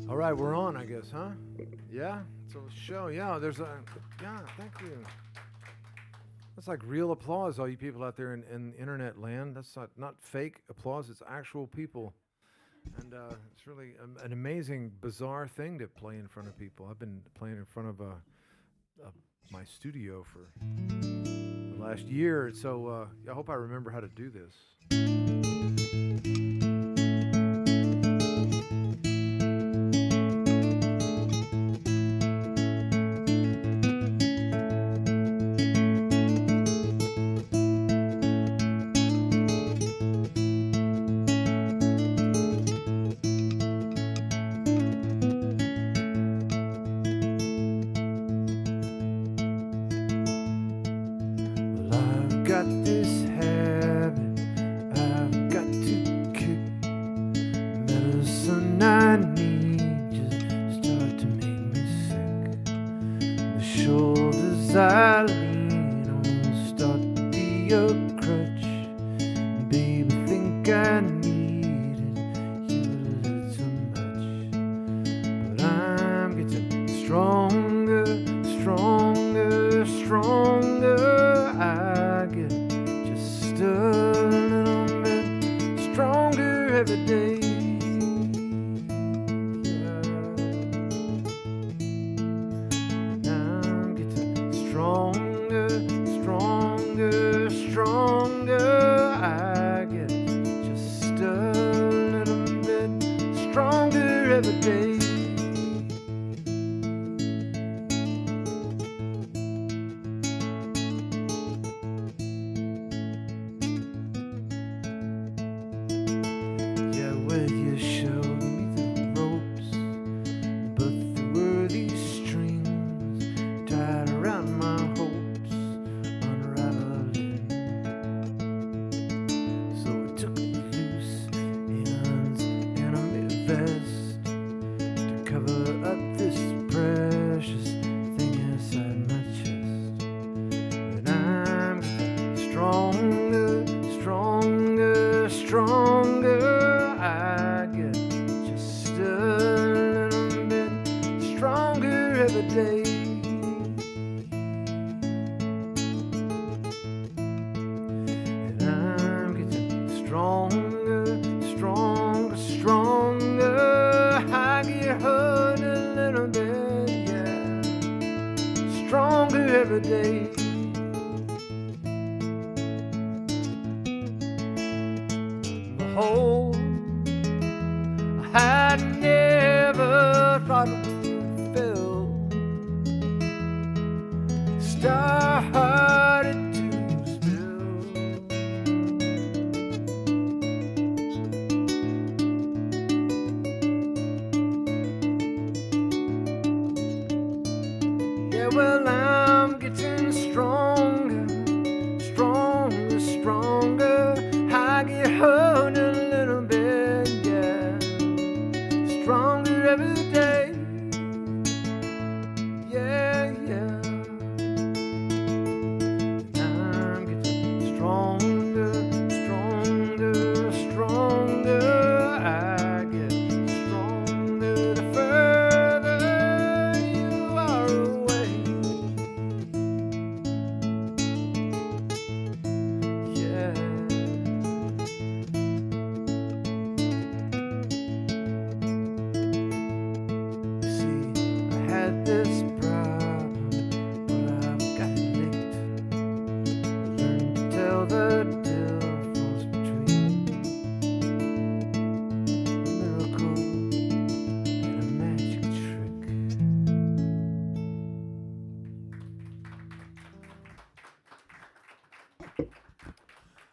All right, we're on, I guess, huh? Yeah, it's a show. Yeah, thank you. That's like real applause, all you people out there in internet land. That's not fake applause, it's actual people. And it's really an amazing, bizarre thing to play in front of people. I've been playing in front of my studio for the last year, so I hope I remember how to do this.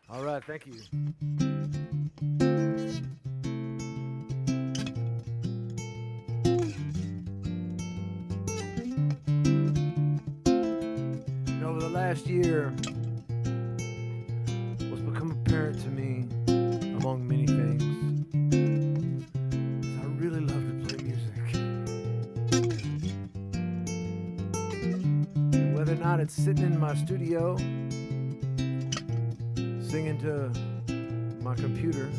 All right, thank you. Over the last year, what's become apparent to me, among many things, is I really love to play music. And whether or not it's sitting in my studio, singing to my computer,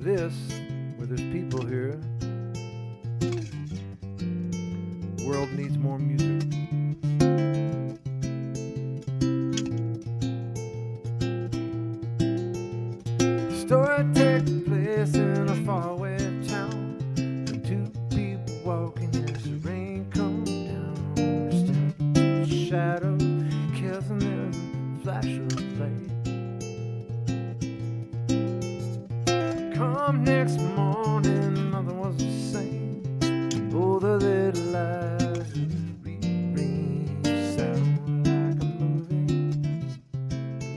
This, where there's people here, the world needs more music. The story takes place in a faraway town, and two people walking as the rain comes down. There's still shadows, kills, and there's a flash of light. Come next morning, nothing was the same. Oh, the little eyes ring sound like a movie.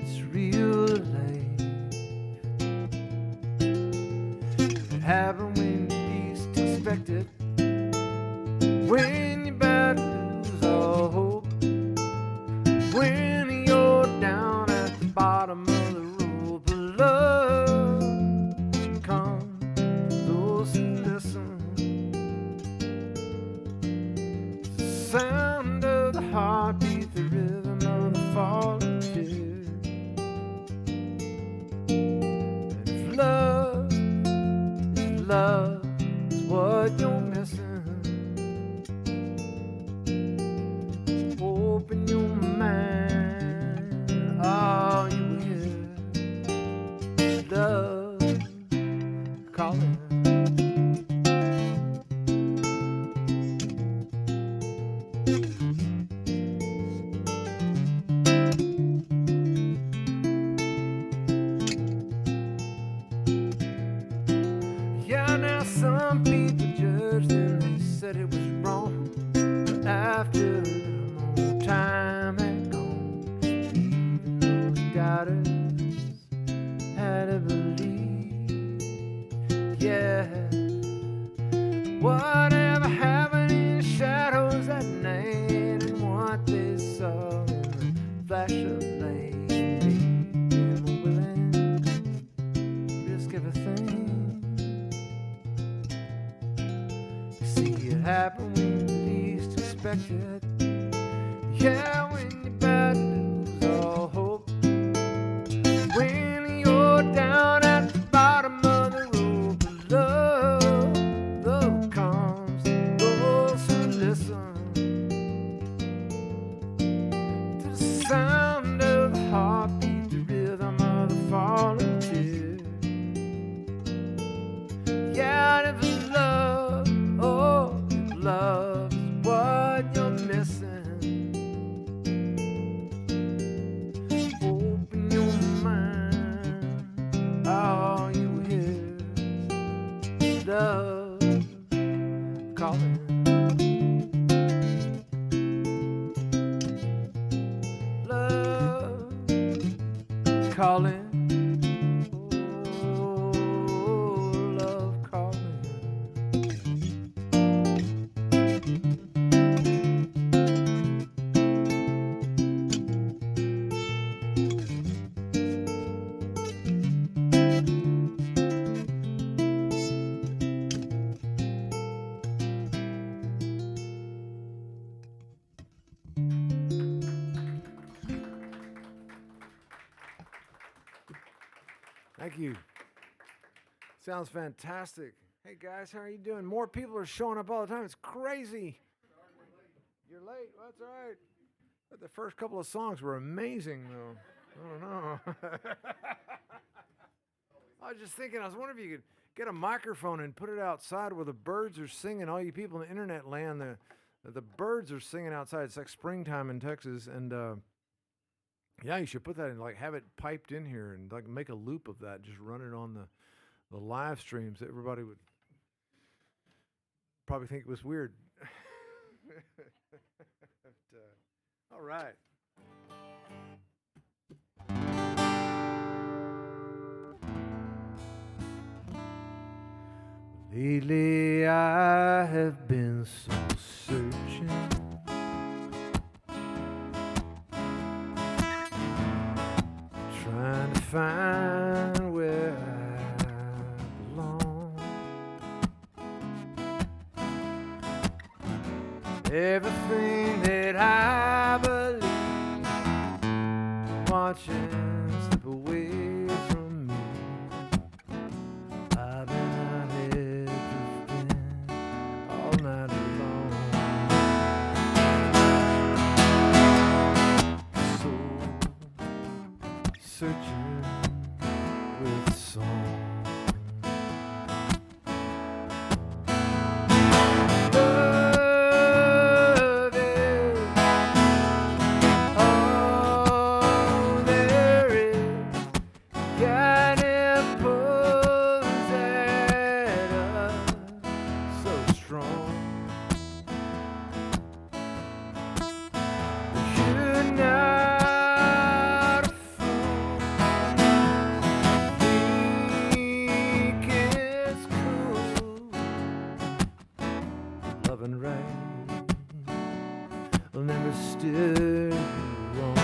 It's real life. It happened when you least expect it. When you're about to lose all hope. When you're down at the bottom of the road below. Sound of the heartbeat, the rhythm of the falling tear. And if love is what you're missing, open your mind, all you hear, love calling. Some people judged and they said it was wrong, but after more time had gone, even those doubters had to believe. Yeah, whatever happened in the shadows that night, and what they saw in the flash of light, they were willing to risk everything. Happen when you least expect it. Yeah, when you're about to lose all hope. When you're down at the bottom of the road below. Love comes to those who listen to the sound of the heartbeat, the rhythm of the falling tear. Yeah, and if love, oh, love is what you're missing. Open your mind, all you hear is love calling. Love calling. Thank you. Sounds fantastic. Hey guys, how are you doing? More people are showing up all the time. It's crazy. You're late. That's all right. But the first couple of songs were amazing, though. I don't know. I was just thinking, I was wondering if you could get a microphone and put it outside where the birds are singing. All you people in the internet land, the birds are singing outside. It's like springtime in Texas, and yeah, you should put that in, like have it piped in here and like make a loop of that. Just run it on the live streams. Everybody would probably think it was weird. But, all right. Lately I have been so searching, trying to find where I belong. Everything that I believe, watching slip away from me. searching with song. Love is all there is. God and pulls at us so strong. You're not a fool. Think it's cool. Love and right will never steer you wrong.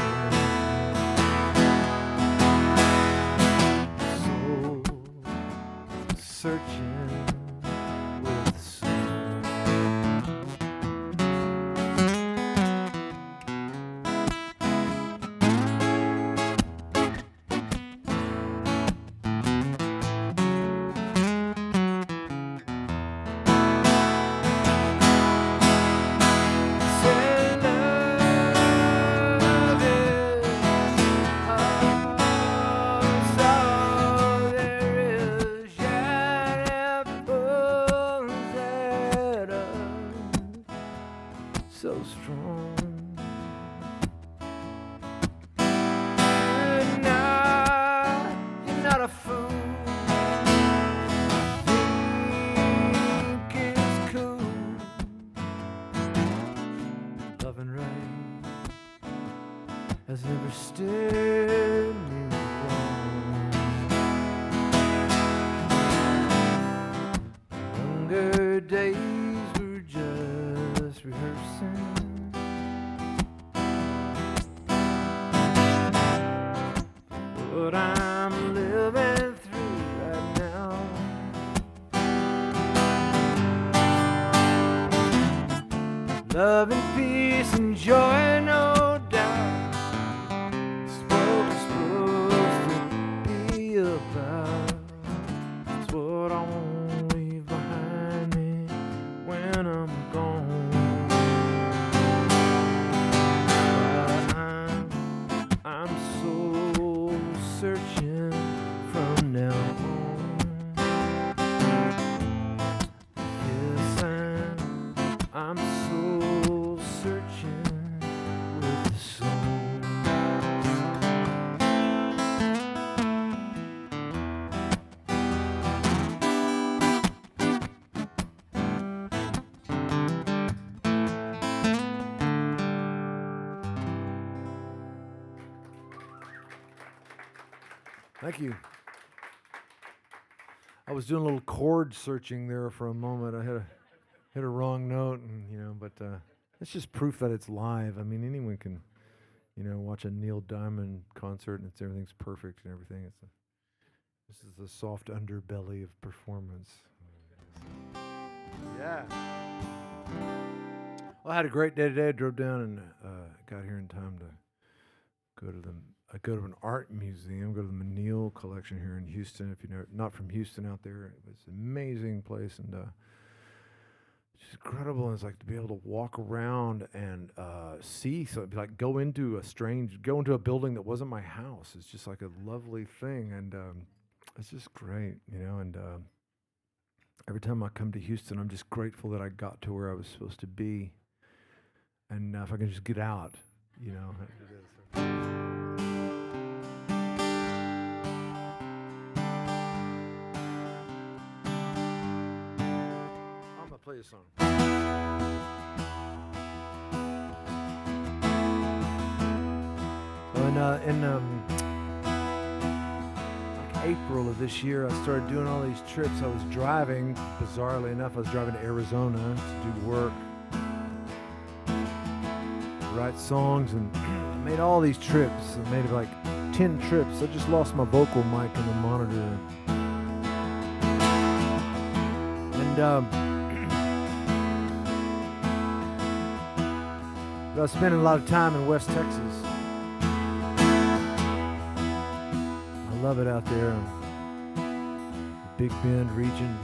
So searching with song. Say love is all there is. Yet it pulls at us so strong. You're not a fool. Think it's cool. Love and right has never steered me wrong. Younger days were just rehearsing. What I'm living through right now. Love and peace and joy, no doubt. It's what it's supposed to be about. It's what I won't leave behind me when I'm gone. I'm so searching from now on. Yes, I'm so searching with the song. Thank you. I was doing a little chord searching there for a moment. I hit a wrong note, and but it's just proof that it's live. I mean, anyone can, watch a Neil Diamond concert and everything's perfect and everything. This is the soft underbelly of performance. Yeah. Well, I had a great day today. I drove down and got here in time to go to an art museum, go to the Menil collection here in Houston. If you're not from Houston out there, it's an amazing place and it's incredible. And it's like to be able to walk around and see, so it'd be like go into a building that wasn't my house. It's just like a lovely thing, and it's just great, and every time I come to Houston, I'm just grateful that I got to where I was supposed to be, and if I can just get out, it is. Play a song. So in like April of this year, I started doing all these trips. I was driving, bizarrely enough, I was driving to Arizona to do work, write songs, and I made all these trips. I made like 10 trips. I just lost my vocal mic in the monitor. And but I was spending a lot of time in West Texas. I love it out there. The Big Bend region.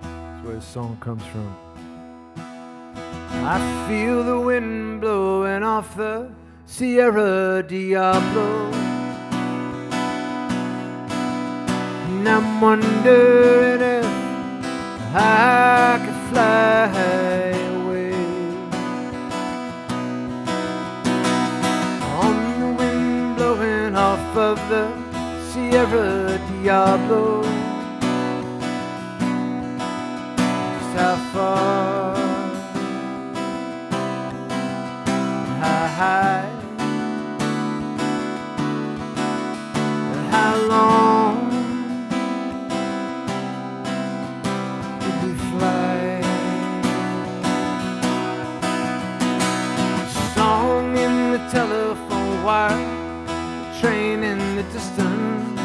That's where this song comes from. I feel the wind blowing off the Sierra Diablo, and I'm wondering if I could fly away on the wind blowing off of the Sierra Diablo. Just how far, how high, and how long did we fly? A song in the telephone wire, a train in the distance,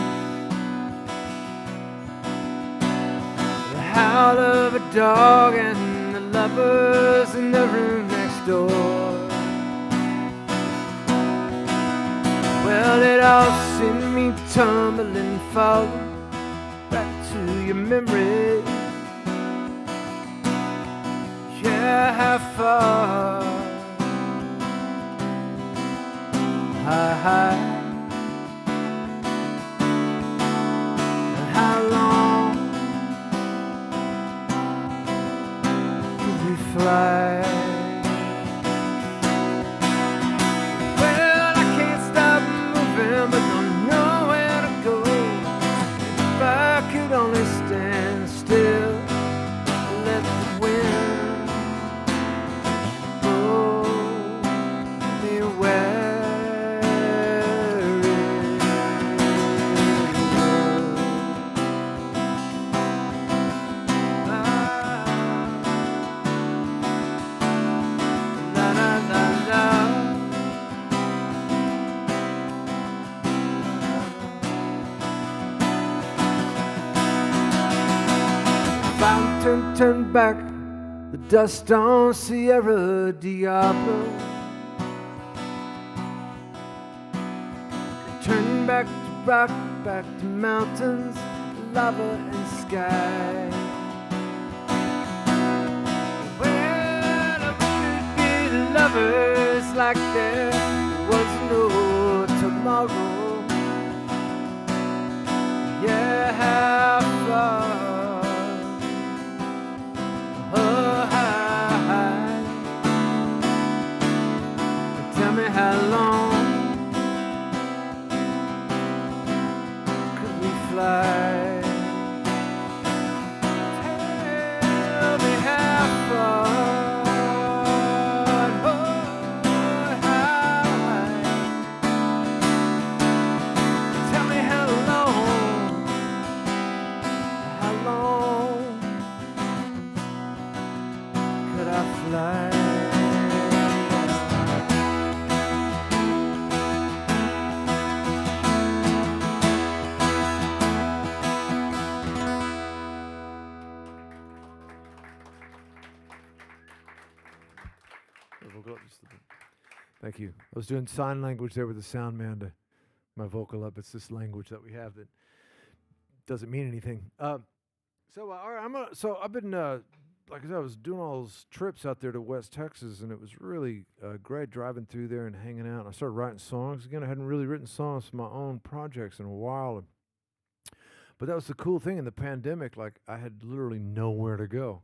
the howl of a dog and the lovers in the room next door. Well, it all sent me tumbling forward back to your memory. Yeah, how far, how high, and how long did we fly? Well, I can't stop moving, but don't know where to go. If I could only stand still, let the wind blow me where it will. La la la la. Fountain turned back the dust on Sierra Diablo. Turn back to rock, back to mountains, lava and sky. Well, I wish we'd be lovers like there was no tomorrow. Yeah, how far, oh, high. Tell me how long could we fly? Tell me how far, oh, high. Tell me how long could I fly? Thank you. I was doing sign language there with the sound man to my vocal up. It's this language that we have that doesn't mean anything. All right, so I've been like I said, I was doing all those trips out there to West Texas, and it was really great driving through there and hanging out. And I started writing songs again. I hadn't really written songs for my own projects in a while, but that was the cool thing in the pandemic. Like, I had literally nowhere to go,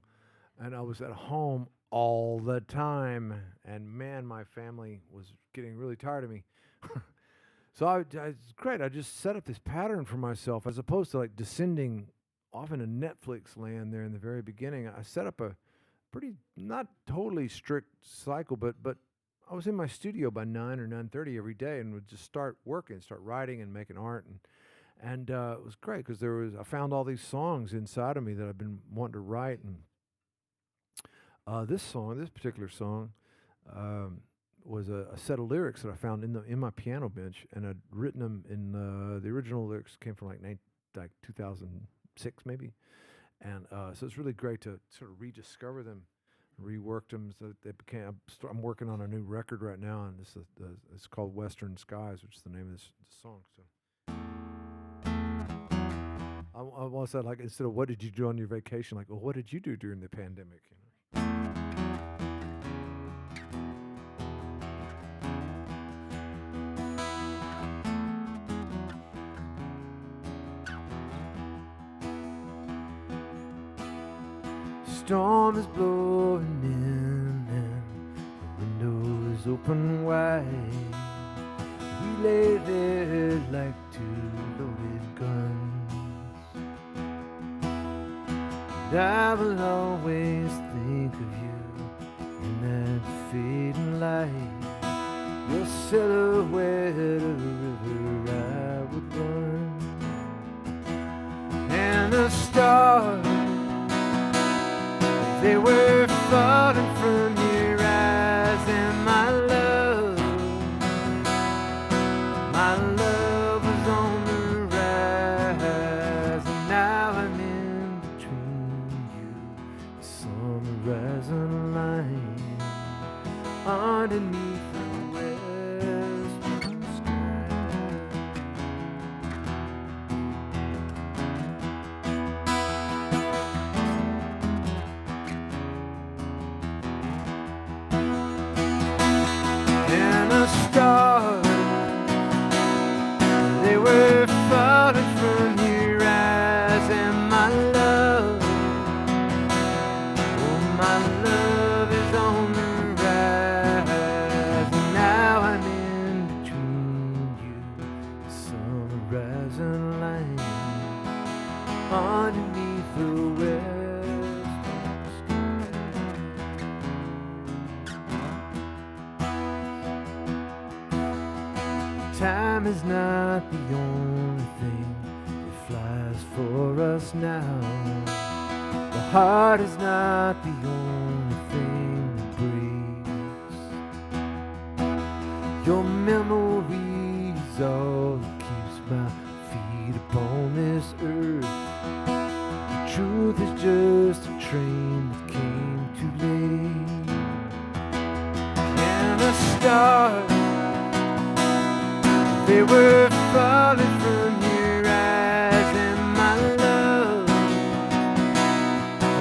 and I was at home all the time. And man, my family was getting really tired of me. So it's great. I just set up this pattern for myself, as opposed to like descending off into Netflix land there in the very beginning. I set up a pretty, not totally strict cycle, but I was in my studio by 9 or 9:30 every day, and would just start working, start writing and making art, and it was great because I found all these songs inside of me that I've been wanting to write, and this particular song, was a set of lyrics that I found in my piano bench, and I'd written them in the original lyrics came from like 2006 maybe, and so it's really great to sort of rediscover them, reworked them so that they became. I'm working on a new record right now, and it's called Western Skies, which is the name of this song. So I once said, like, instead of what did you do on your vacation, like, well, what did you do during the pandemic? You know? storm is blowing in and the window is open wide. We lay there like two loaded guns. And I will always think of you in that fading light. Your silhouette of a river I would run. And the stars, they were falling from your eyes. And my love was on the rise. And now I'm in between you, the summer rising line, underneath the western sky. And the stars, they were falling from your eyes. And my love, oh my love is on the rise. And now I'm in between you, the summer rising line, underneath the western sky. Time is not the only thing that flies for us now. The heart is not the only thing that breaks. Your memory is all that keeps my feet upon this earth. The truth is just a train that came too late. And the stars, they were falling from your eyes. And my love,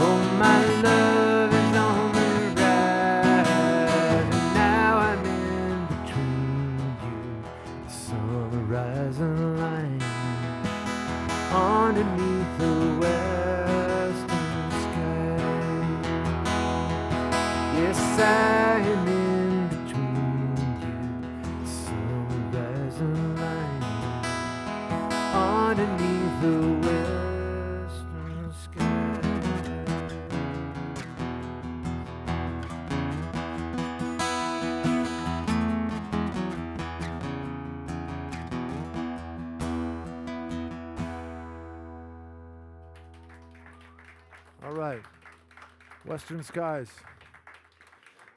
oh my love is on the rise. And now I'm in between you, the summer rising line, underneath the western sky. Yes, I am in between you, the summer rising line, underneath the western sky. All right, Western Skies.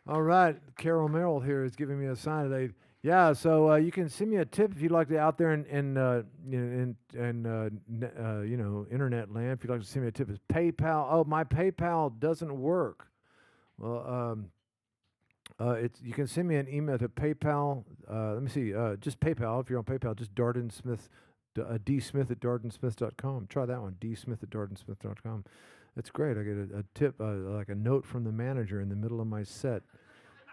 All right, Carol Merrill here is giving me a sign today. Yeah, so you can send me a tip if you'd like to out there in internet land. If you'd like to send me a tip, it's PayPal. Oh, my PayPal doesn't work. Well, you can send me an email to PayPal. Let me see. Just PayPal. If you're on PayPal, just Darden Smith, dsmith at dardensmith.com. Try that one. dsmith at dardensmith.com. That's great. I get a tip, like a note from the manager in the middle of my set.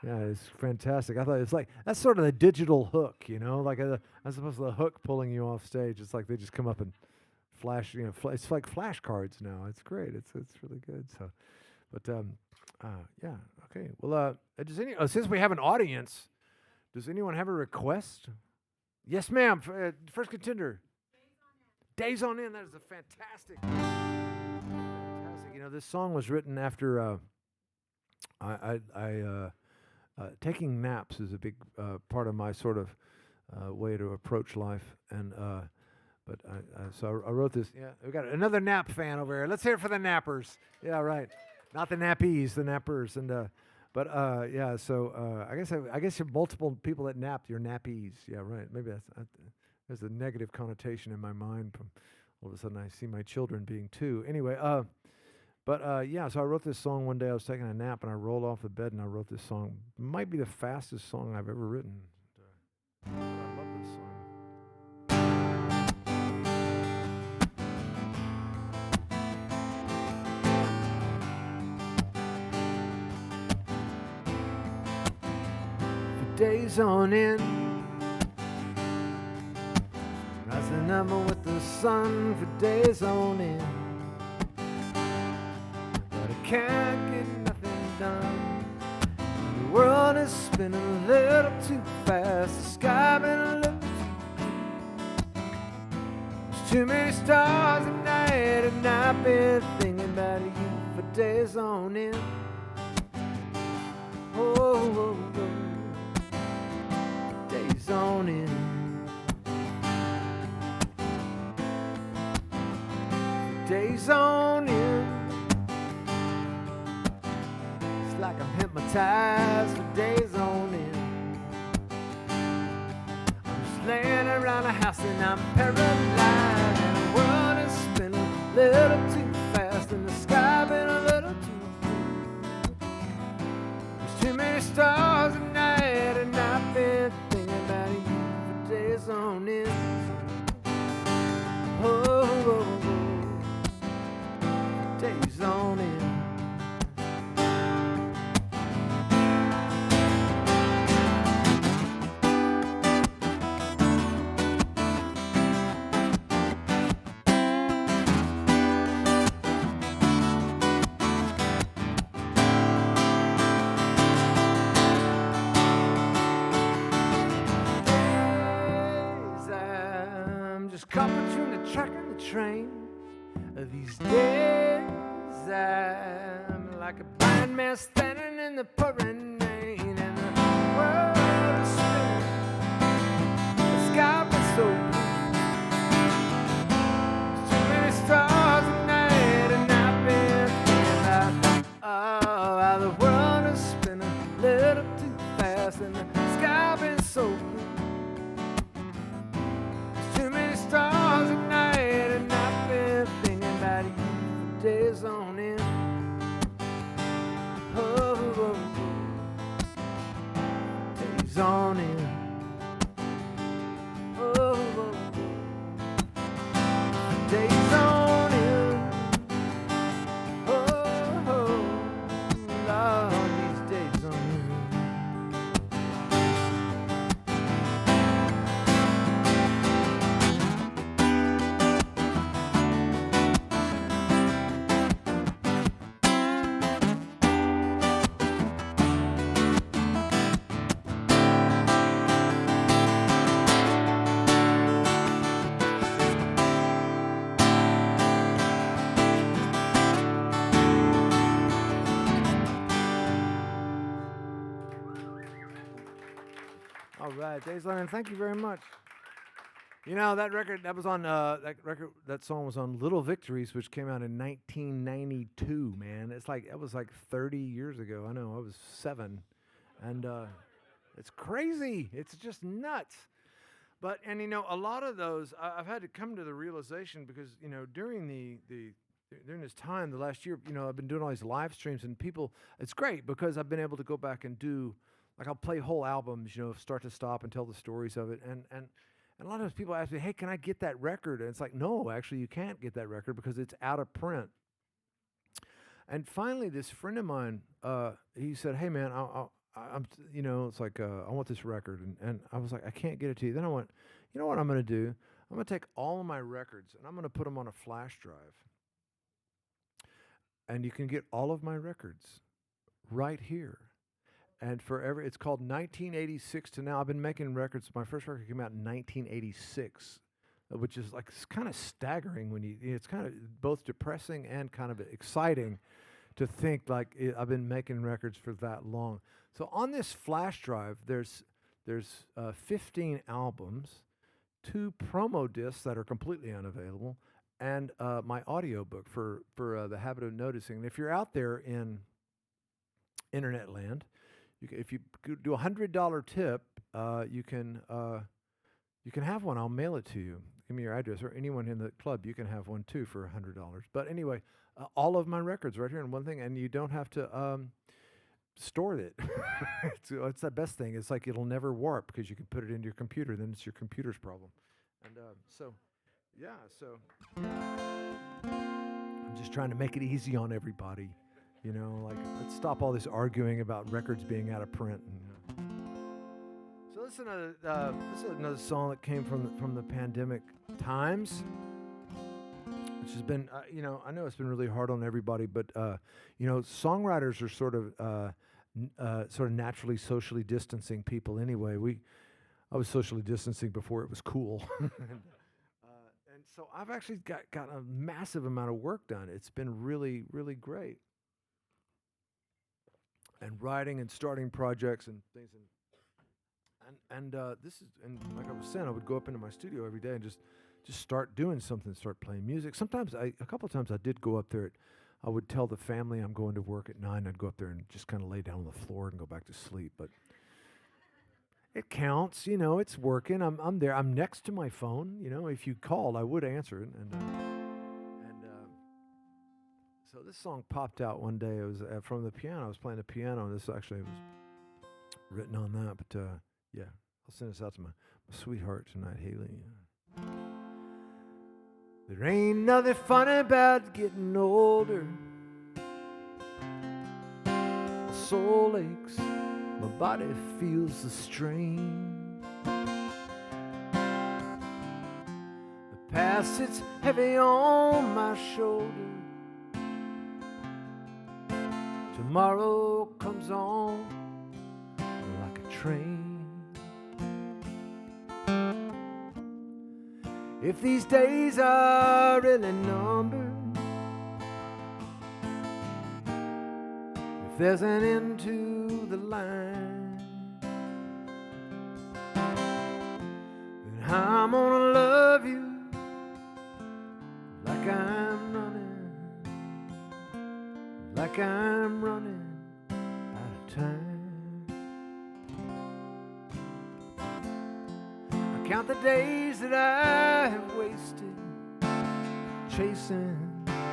Yeah, it's fantastic. I thought it's like, that's sort of the digital hook, you know, like as opposed to the hook pulling you off stage. It's like they just come up and flash, you know, it's like flashcards now. It's great. It's really good. So, but yeah, okay. Well, does since we have an audience, does anyone have a request? Yes, ma'am. First contender. Days on End. That is a fantastic. You know, this song was written after taking naps is a big part of my sort of way to approach life, and so I wrote this. Yeah, we got another nap fan over here. Let's hear it for the nappers. Yeah, right. Not the nappies, the nappers, and yeah. So I guess you have multiple people that nap. You're nappies. Yeah, right. Maybe there's a negative connotation in my mind. From all of a sudden, I see my children being two. Anyway, yeah, so I wrote this song one day. I was taking a nap, and I rolled off the bed, and I wrote this song. It might be the fastest song I've ever written. I love this song. For days on end, rising up with the sun for days on end. can't get nothing done. The world is spinning a little too fast. The sky been a little too blue. There's too many stars at night, and I've been thinking about you for days on end. Oh, days on end. Days on end. It's like I'm hypnotized for days on end. I'm just laying around the house and I'm paralyzed, and the world is spinning a little too fast, and the sky been a little too blue. There's too many stars at night, and I've been thinking about you for days on end. Oh, days on end. I'm just caught between the truck and the train. These days I'm like a blind man standing in the pouring rain, and the world is spinning, the sky was so blue. There's too many stars at night, and I've been thinking about how the world is spinning a little too fast, and the sky been so blue. There's too many stars at night, and I've been thinking about you for days on end. Oh, days on end. Oh, days on end. Oh, Lord, these days on end. All right, Days on End. Thank you very much. You know, that record, that song was on Little Victories, which came out in 1992, man. It was like 30 years ago. I know, I was 7. And it's crazy. It's just nuts. But, and you know, a lot of those, I've had to come to the realization because, you know, during during this time, the last year, you know, I've been doing all these live streams, and people, it's great because I've been able to go back and do, like, I'll play whole albums, you know, start to stop and tell the stories of it. And a lot of those people ask me, hey, can I get that record? And it's like, no, actually, you can't get that record because it's out of print. And finally, this friend of mine, he said, hey, man, I'm, you know, it's like, I want this record. And I was like, I can't get it to you. Then I went, you know what I'm going to do? I'm going to take all of my records and I'm going to put them on a flash drive. And you can get all of my records right here. And it's called 1986 to now. I've been making records. My first record came out in 1986, which is like, it's kind of staggering when it's kind of both depressing and kind of exciting to think like I've been making records for that long. So on this flash drive, there's 15 albums, 2 promo discs that are completely unavailable, and my audio book for The Habit of Noticing. And if you're out there in internet land, if you do a $100 tip, you can have one. I'll mail it to you. Give me your address, or anyone in the club, you can have one too for $100. But anyway, all of my records right here in one thing, and you don't have to store it. It's the best thing. It's like it'll never warp because you can put it into your computer. Then it's your computer's problem. And so I'm just trying to make it easy on everybody. You know, like, let's stop all this arguing about records being out of print. And, so this is another song that came from the pandemic times. which has been, I know it's been really hard on everybody, but songwriters are sort of naturally socially distancing people anyway. I was socially distancing before it was cool. And so I've actually got a massive amount of work done. It's been really, really great. And writing and starting projects and things. And like I was saying, I would go up into my studio every day and just start doing something, start playing music. Sometimes a couple of times I did go up there. I would tell the family I'm going to work at 9. I'd go up there and just kind of lay down on the floor and go back to sleep. But it counts, it's working. I'm there. I'm next to my phone. If you called, I would answer it. So this song popped out one day. It was from the piano. I was playing the piano, and this actually was written on that. But yeah, I'll send this out to my sweetheart tonight, Haley. There ain't nothing funny about getting older. My soul aches, my body feels the strain. The past sits heavy on my shoulder. Tomorrow comes on like a train. If these days are really numbered, if there's an end to the line, then I'm gonna love you like I'm running, like I'm running out of time. Count the days that I have wasted chasing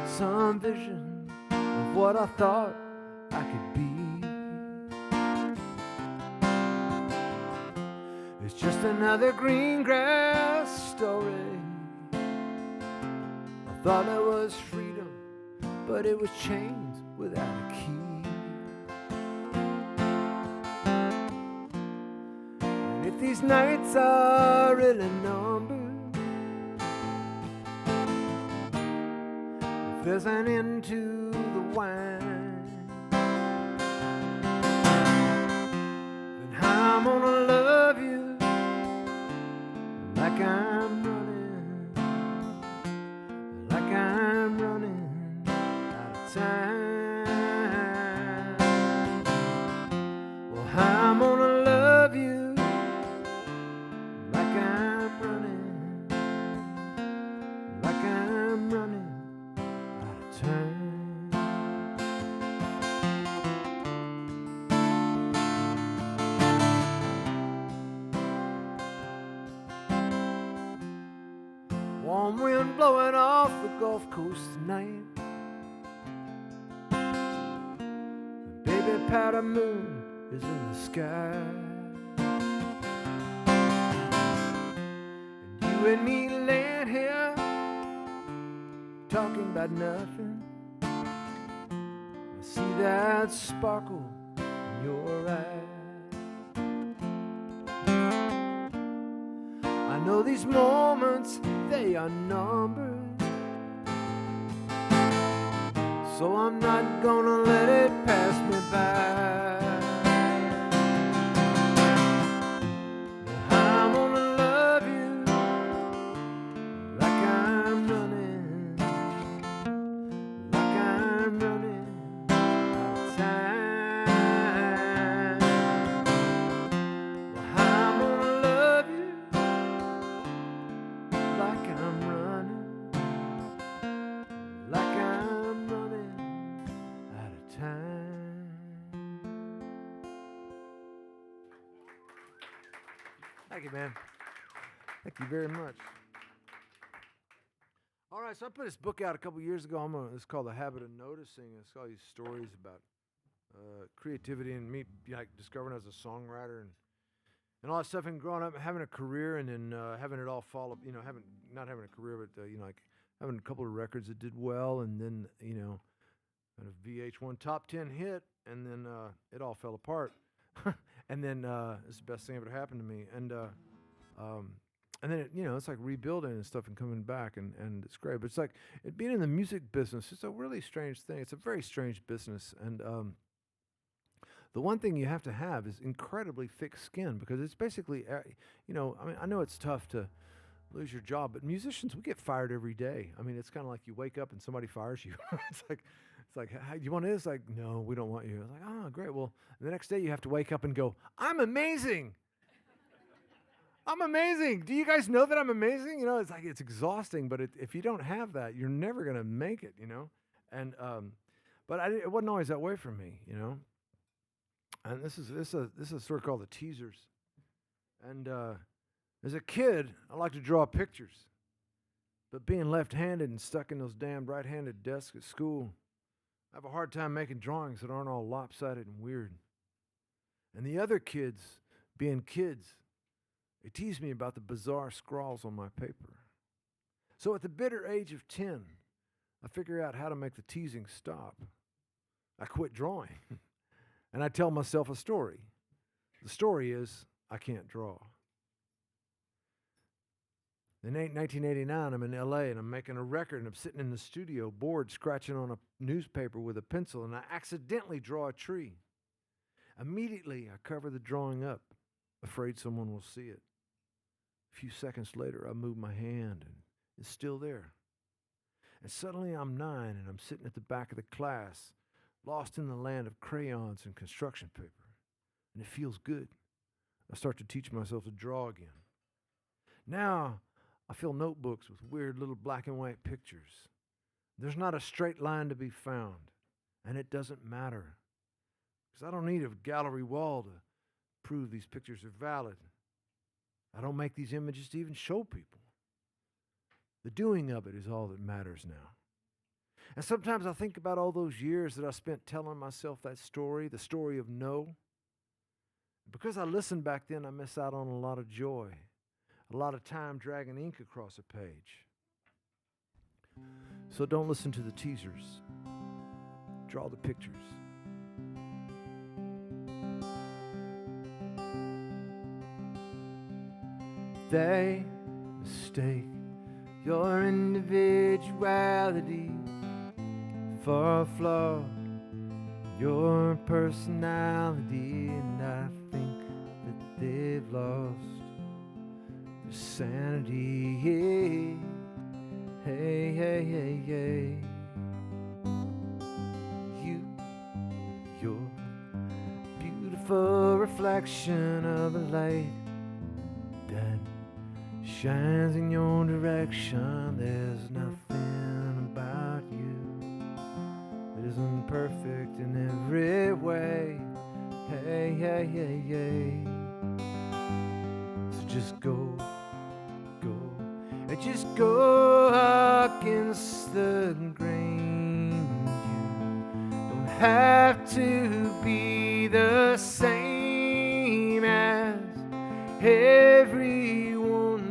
some vision of what I thought I could be. It's just another green grass story. I thought it was freedom, but it was chains without a key. If these nights are really numbered, if there's an end to the wine, then I'm gonna love you like I'm running, like I'm running out of time. Well, I'm gonna love you warm wind blowing off the Gulf Coast tonight. The baby powder moon is in the sky. And you and me laying here talking about nothing. I see that sparkle in your eyes. I know these moments, they are numbered, so I'm not gonna let it pass me by. I'm gonna love you like I'm running, like I'm running out of time. Well, I'm gonna love you like I'm running, like I'm running out of time. Thank you, man. Thank you very much. All right, so I put this book out a couple years ago. It's called The Habit of Noticing. It's all these stories about creativity and me discovering as a songwriter and all that stuff, and growing up and having a career, and then having it all fall up, not having a career, but having a couple of records that did well, and then kind of VH1 top 10 hit, and then it all fell apart. And then it's the best thing ever happened to me. And and then it's like rebuilding and stuff and coming back, and it's great. But it's like being in the music business. It's a really strange thing. It's a very strange business, and the one thing you have to have is incredibly thick skin because it's basically, I mean, I know it's tough to lose your job, but musicians, we get fired every day. I mean, it's kind of like you wake up and somebody fires you. It's like, hey, do you want this? Like, no, we don't want you. It's like, oh, great. Well, the next day you have to wake up and go, I'm amazing. I'm amazing. Do you guys know that I'm amazing? It's like it's exhausting, but if you don't have that, you're never gonna make it. And but it wasn't always that way for me. And this is a sort called the teasers. And as a kid, I liked to draw pictures, but being left-handed and stuck in those damn right-handed desks at school, I have a hard time making drawings that aren't all lopsided and weird. And the other kids, being kids, they tease me about the bizarre scrawls on my paper. So at the bitter age of 10, I figure out how to make the teasing stop. I quit drawing, and I tell myself a story. The story is, I can't draw. In 1989, I'm in LA, and I'm making a record, and I'm sitting in the studio, bored, scratching on a newspaper with a pencil, and I accidentally draw a tree. Immediately, I cover the drawing up, afraid someone will see it. A few seconds later, I move my hand, and it's still there. And suddenly, I'm 9, and I'm sitting at the back of the class, lost in the land of crayons and construction paper. And it feels good. I start to teach myself to draw again. Now, I fill notebooks with weird little black and white pictures. There's not a straight line to be found, and it doesn't matter. Because I don't need a gallery wall to prove these pictures are valid. I don't make these images to even show people. The doing of it is all that matters now. And sometimes I think about all those years that I spent telling myself that story, the story of no. Because I listened back then, I miss out on a lot of joy, a lot of time dragging ink across a page. So don't listen to the teasers. Draw the pictures. They mistake your individuality for a flaw in your personality, and I think that they've lost their sanity. Hey, hey, hey, hey. You're a beautiful reflection of the light that shines in your direction. There's nothing about you that isn't perfect in every way. Hey, hey, hey, hey. So just go, and just go against the grain. You don't have to be the same as everyone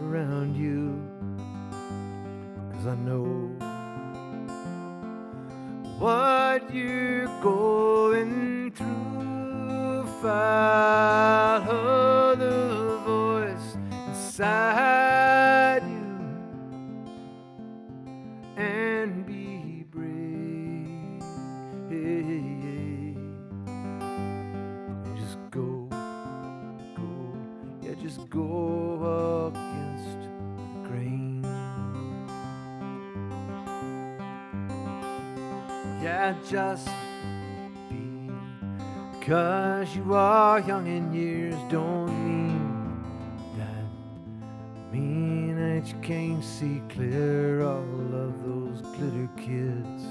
around you, 'cause I know what you're going through. Follow the voice inside you and be brave. Just go, yeah, just go against the grain. Yeah, just because you are young in years don't mean that you can't see clear. All of those glitter kids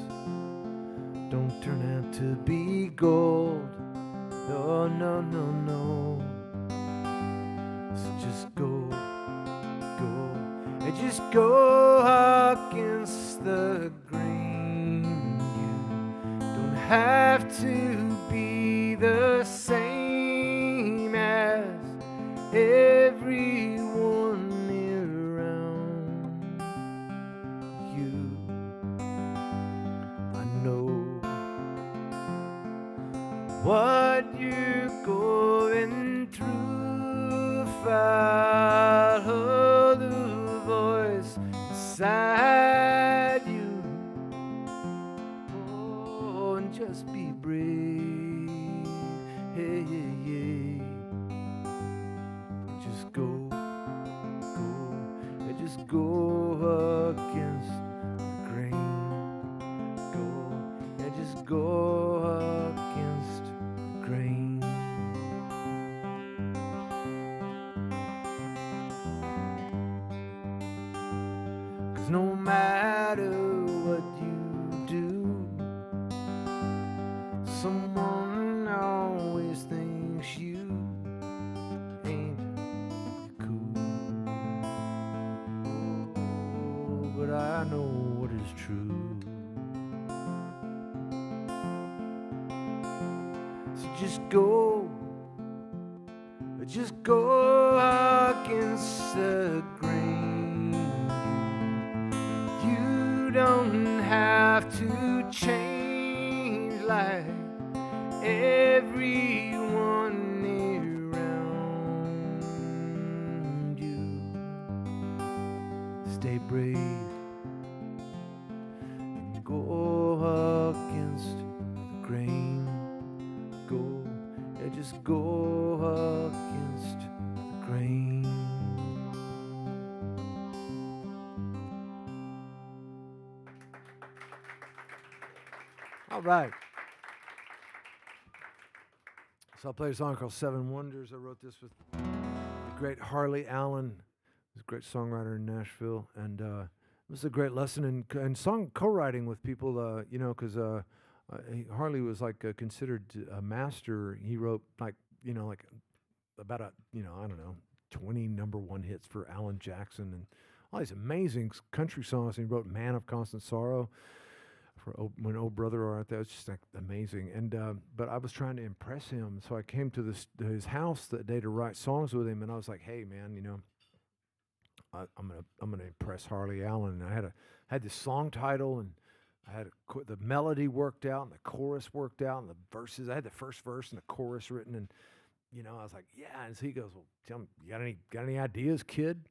don't turn out to be gold. No, no, no, no. So just go, and just go against the grain. You don't have to be the same as everyone around you. I know what you're going through. Follow the voice inside you. Oh, and just be brave. Hey, hey, hey. Just go, and just go against the grain. Go, and just go against the grain. 'Cause no matter what you do, someone always thinks you ain't cool. Oh, but I know what is true. So just go against the grain. You don't have to change like everyone around you. Stay brave and go against the grain. Go, yeah, just go against the grain. All right. So I'll play a song called Seven Wonders. I wrote this with the great Harley Allen. He's a great songwriter in Nashville. And it was a great lesson in song co-writing with people, you know, because Harley was like considered a master. He wrote like about I don't know, 20 #1 hits for Alan Jackson and all these amazing country songs. And he wrote Man of Constant Sorrow for when Old Brother Art. That was just like amazing. And but I was trying to impress him, so I came to his house that day to write songs with him. And I was like, hey man, I'm gonna impress Harley Allen. And I had this song title, and I had the melody worked out, and the chorus worked out, and the verses. I had the first verse and the chorus written, and I was like, yeah. And so he goes, well, tell me, you got any ideas, kid?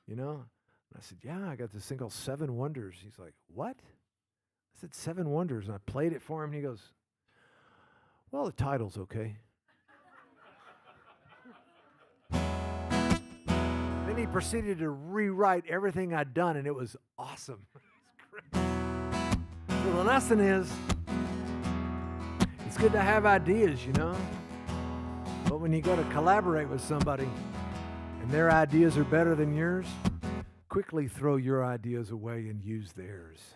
And I said, yeah, I got this thing called Seven Wonders. He's like, what? I said, Seven Wonders. And I played it for him, and he goes, well, the title's okay. Then he proceeded to rewrite everything I'd done, and it was awesome. So the lesson is, it's good to have ideas, but when you go to collaborate with somebody and their ideas are better than yours, quickly throw your ideas away and use theirs.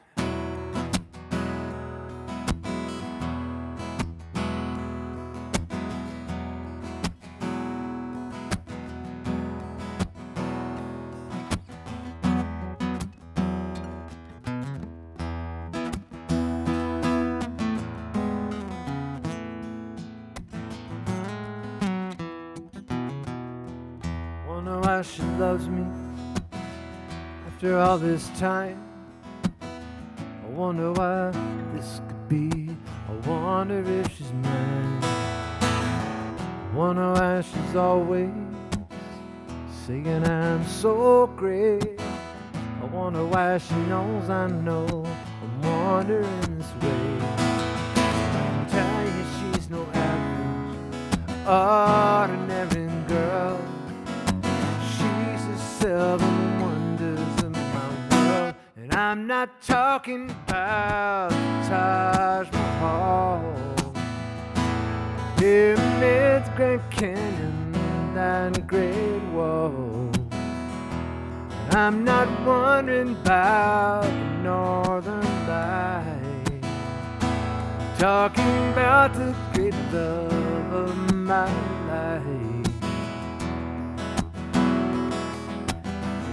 She loves me after all this time. I wonder why this could be. I wonder if she's mine. I wonder why she's always saying I'm so great. I wonder why she knows I know I'm wandering this way. I can tell you she's no average, ordinary girl. Seven wonders of my world. And I'm not talking about Taj Mahal, pyramids, Grand Canyon, and Great Wall. And I'm not wondering about the Northern Light, talking about the great love of my life.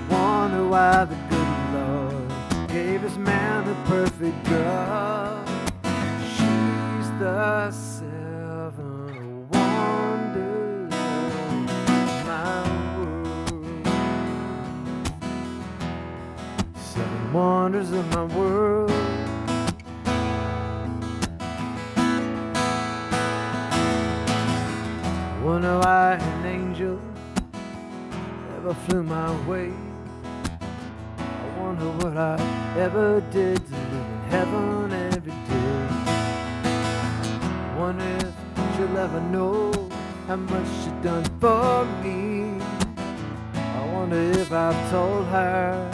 Wonder why the good Lord gave his man the perfect girl. She's the seven wonders of my world. Seven wonders of my world. wonder why an angel never flew my way. I wonder what I ever did to live in heaven every day. I wonder if she'll ever know how much she done for me. I wonder if I've told her.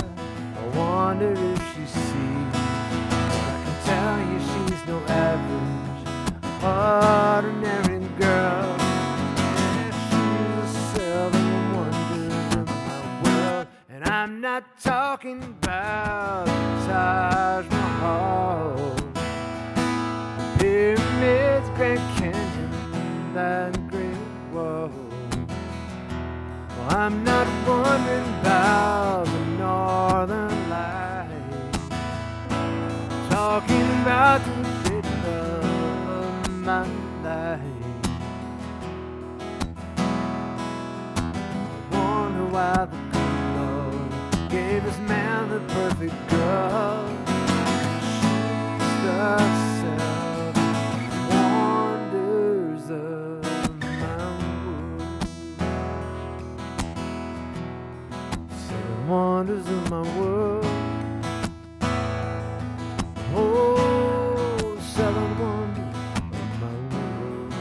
I wonder if she sees. I can tell you she's no average, ordinary girl. Yeah, she's a seven wonders of my world. And I'm not talking about Taj Mahal, pyramids, Grand Canyon, that Great Wall. Well, I'm not wondering about the Northern Lights, talking about the great love of my life. I wonder why the good Lord gave His man the perfect girl. She's the wonders of my world. Seven wonders of my world. Oh, seven wonders of my world.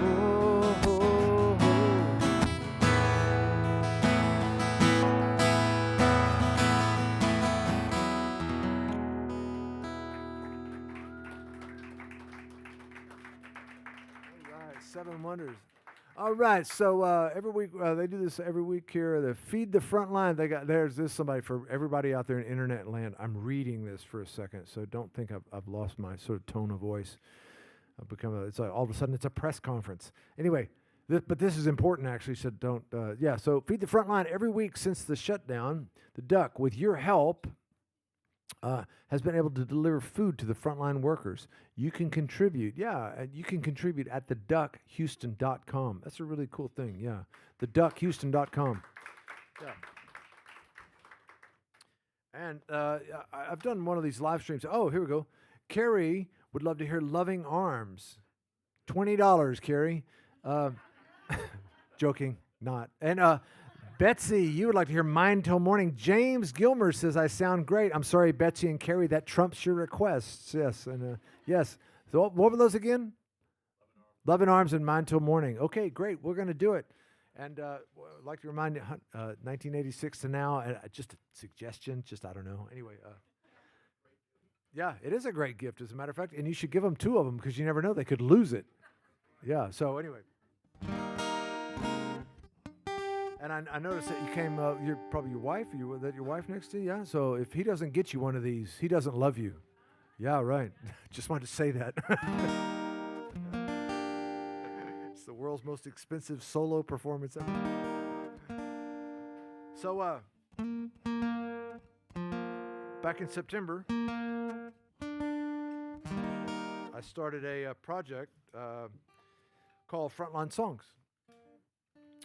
Oh, oh, oh. All right, seven wonders. All right, so every week they do this every week here. The Feed the Front Line. There's this somebody for everybody out there in internet land. I'm reading this for a second, so don't think I've lost my sort of tone of voice. I've become all of a sudden it's a press conference. Anyway, but this is important actually. So don't So Feed the Front Line every week since the shutdown. The Duck, with your help, has been able to deliver food to the frontline workers. You can contribute. You can contribute at theduckhouston.com. That's a really cool thing, yeah. Theduckhouston.com. Yeah. And I've done one of these live streams. Oh, here we go. Carrie would love to hear Loving Arms. $20, Carrie. Joking, not. And Betsy, you would like to hear Mine Till Morning. James Gilmer says, I sound great. I'm sorry, Betsy and Carrie, that trumps your requests. Yes, and yes. So what were those again? Loving Arms and Mine Till Morning. Okay, great. We're going to do it. And I'd like to remind you, 1986 to now, just a suggestion, I don't know. Anyway, yeah, it is a great gift, as a matter of fact, and you should give them two of them because you never know, they could lose it. Yeah, so anyway. And I noticed that you came, you're probably your wife, that your wife next to you, yeah? So if he doesn't get you one of these, he doesn't love you. Yeah, right. Just wanted to say that. It's the world's most expensive solo performance ever. So, back in September, I started a project called Frontline Songs.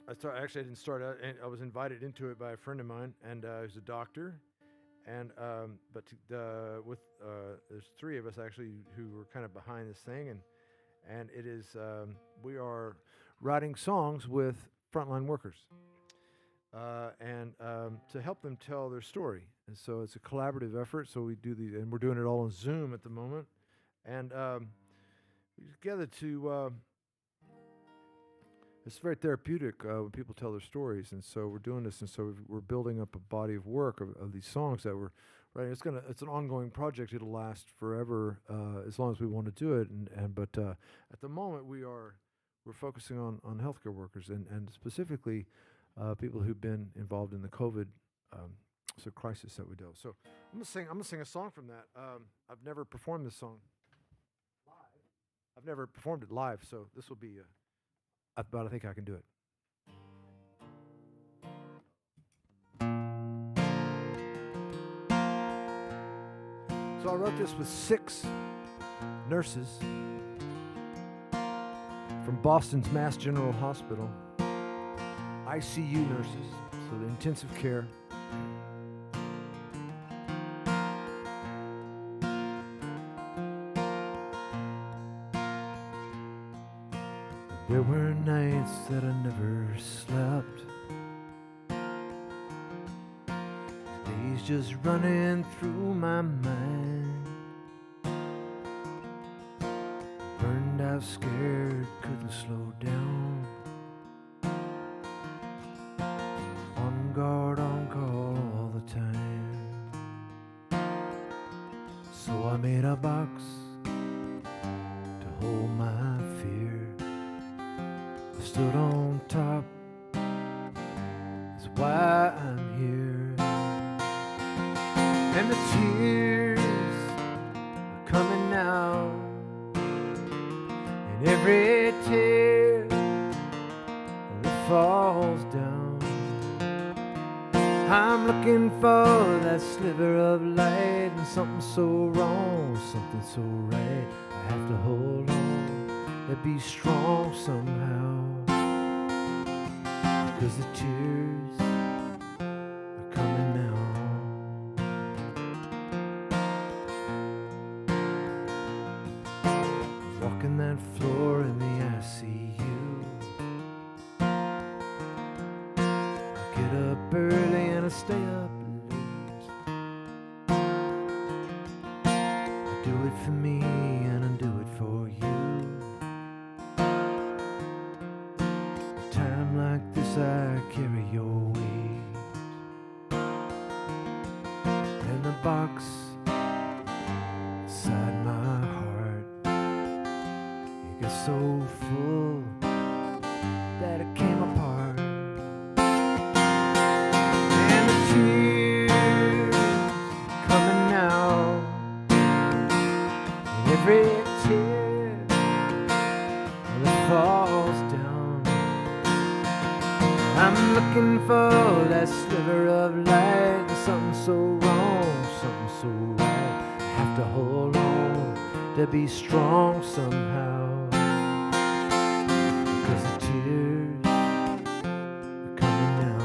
I didn't start out, and I was invited into it by a friend of mine, and he's a doctor, and there's three of us actually who were kind of behind this thing, and it is we are writing songs with frontline workers, and to help them tell their story, and so it's a collaborative effort. So we do and we're doing it all on Zoom at the moment, and we together to. It's very therapeutic when people tell their stories, and so we're doing this, and so we're building up a body of work of these songs that we're writing. It's an ongoing project. It'll last forever as long as we want to do it. But at the moment we're focusing on healthcare workers and specifically people who've been involved in the COVID crisis that we dealt with. So I'm gonna sing a song from that. I've never performed this song live. I've never performed it live, so this will be. But I think I can do it. So I wrote this with 6 nurses from Boston's Mass General Hospital, ICU nurses, so the intensive care. There were nights that I never slept, days just running through my mind. Burned out, scared, couldn't slow down. On guard, on call all the time. So I made a box to hold my fear. I stood on top, that's why I'm here. And the tears are coming now, and every tear that falls down, I'm looking for that sliver of light, and something so wrong, something so right. I have to hold on and be strong somehow, because the tears are coming now. Walking that floor in the ICU, I get up early and I stay up late. I do it for me and I do it for you. A time like this I carry your weight, and the box inside my heart, it got so full that it came apart. And the tears coming now, and every tear that falls down, I'm looking for that sliver of light. There's something so wrong, something so right. I have to hold on to be strong somehow, because the tears are coming now.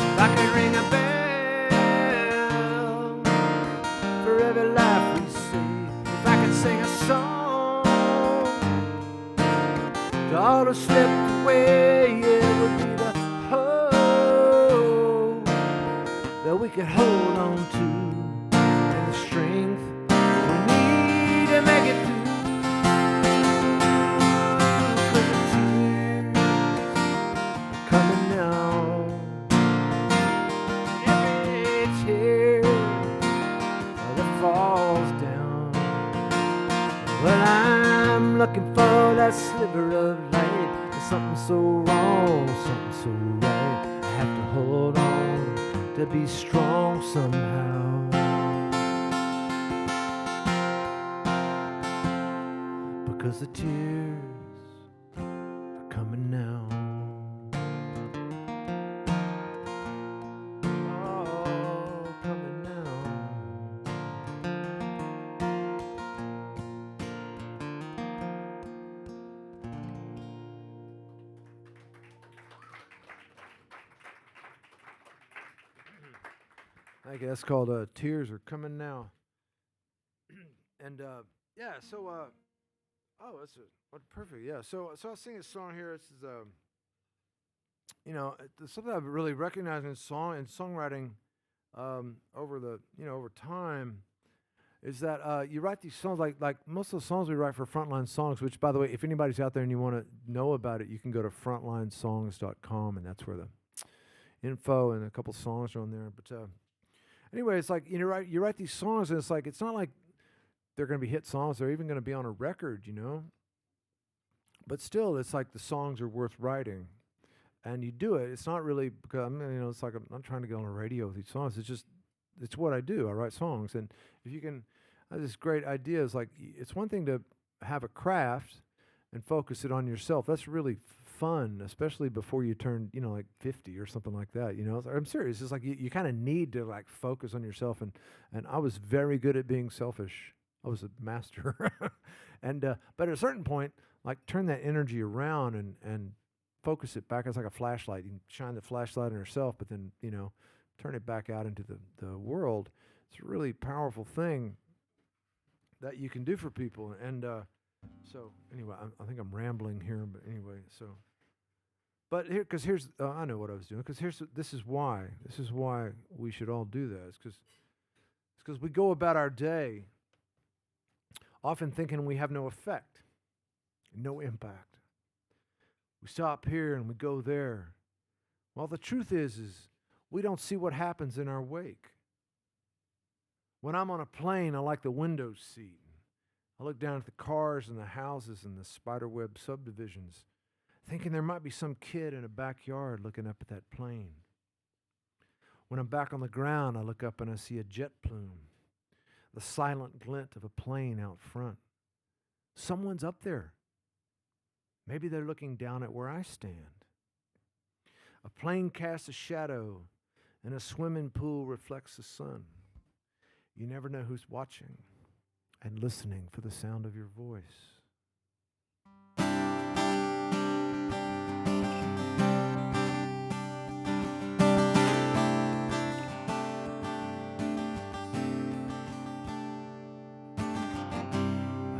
If I could ring a bell for every life we save, if I could sing a song to all that slipped away, it would be the hope that we could hold on to, and the strength we need to make it through. 'Cause the tears are coming now, every tear that falls down. Well, I'm looking for that sliver of light. There's something so wrong, something so right. I have to hold on to be strong somehow, because the tears are coming now. Oh, coming now. I guess that's called Tears Are Coming Now. And yeah, so oh, that's what perfect. Yeah, so I was singing a song here. This is something I've really recognized in song and songwriting over the over time is that you write these songs like most of the songs we write for Frontline Songs. Which, by the way, if anybody's out there and you want to know about it, you can go to frontlinesongs.com, and that's where the info and a couple songs are on there. But anyway, it's like you write these songs, and it's not like they're going to be hit songs. They're even going to be on a record, But still, it's like the songs are worth writing, and you do it. It's not really because it's like I'm not trying to get on the radio with these songs. It's what I do. I write songs, and if you can, I have this great idea. It's like it's one thing to have a craft and focus it on yourself. That's really fun, especially before you turn, like 50 or something like that. I'm serious. It's like you kind of need to like focus on yourself, and I was very good at being selfish. I was a master, and but at a certain point, like turn that energy around and focus it back. It's like a flashlight. You can shine the flashlight on yourself, but then turn it back out into the world. It's a really powerful thing. that you can do for people. And so anyway, I think I'm rambling here, but anyway, so. But here's I know what I was doing. Because this is why we should all do that. It's because we go about our day often thinking we have no effect, no impact. We stop here and we go there. Well, the truth is we don't see what happens in our wake. When I'm on a plane, I like the window seat. I look down at the cars and the houses and the spiderweb subdivisions, thinking there might be some kid in a backyard looking up at that plane. When I'm back on the ground, I look up and I see a jet plume, the silent glint of a plane out front. Someone's up there. Maybe they're looking down at where I stand. A plane casts a shadow, and a swimming pool reflects the sun. You never know who's watching and listening for the sound of your voice.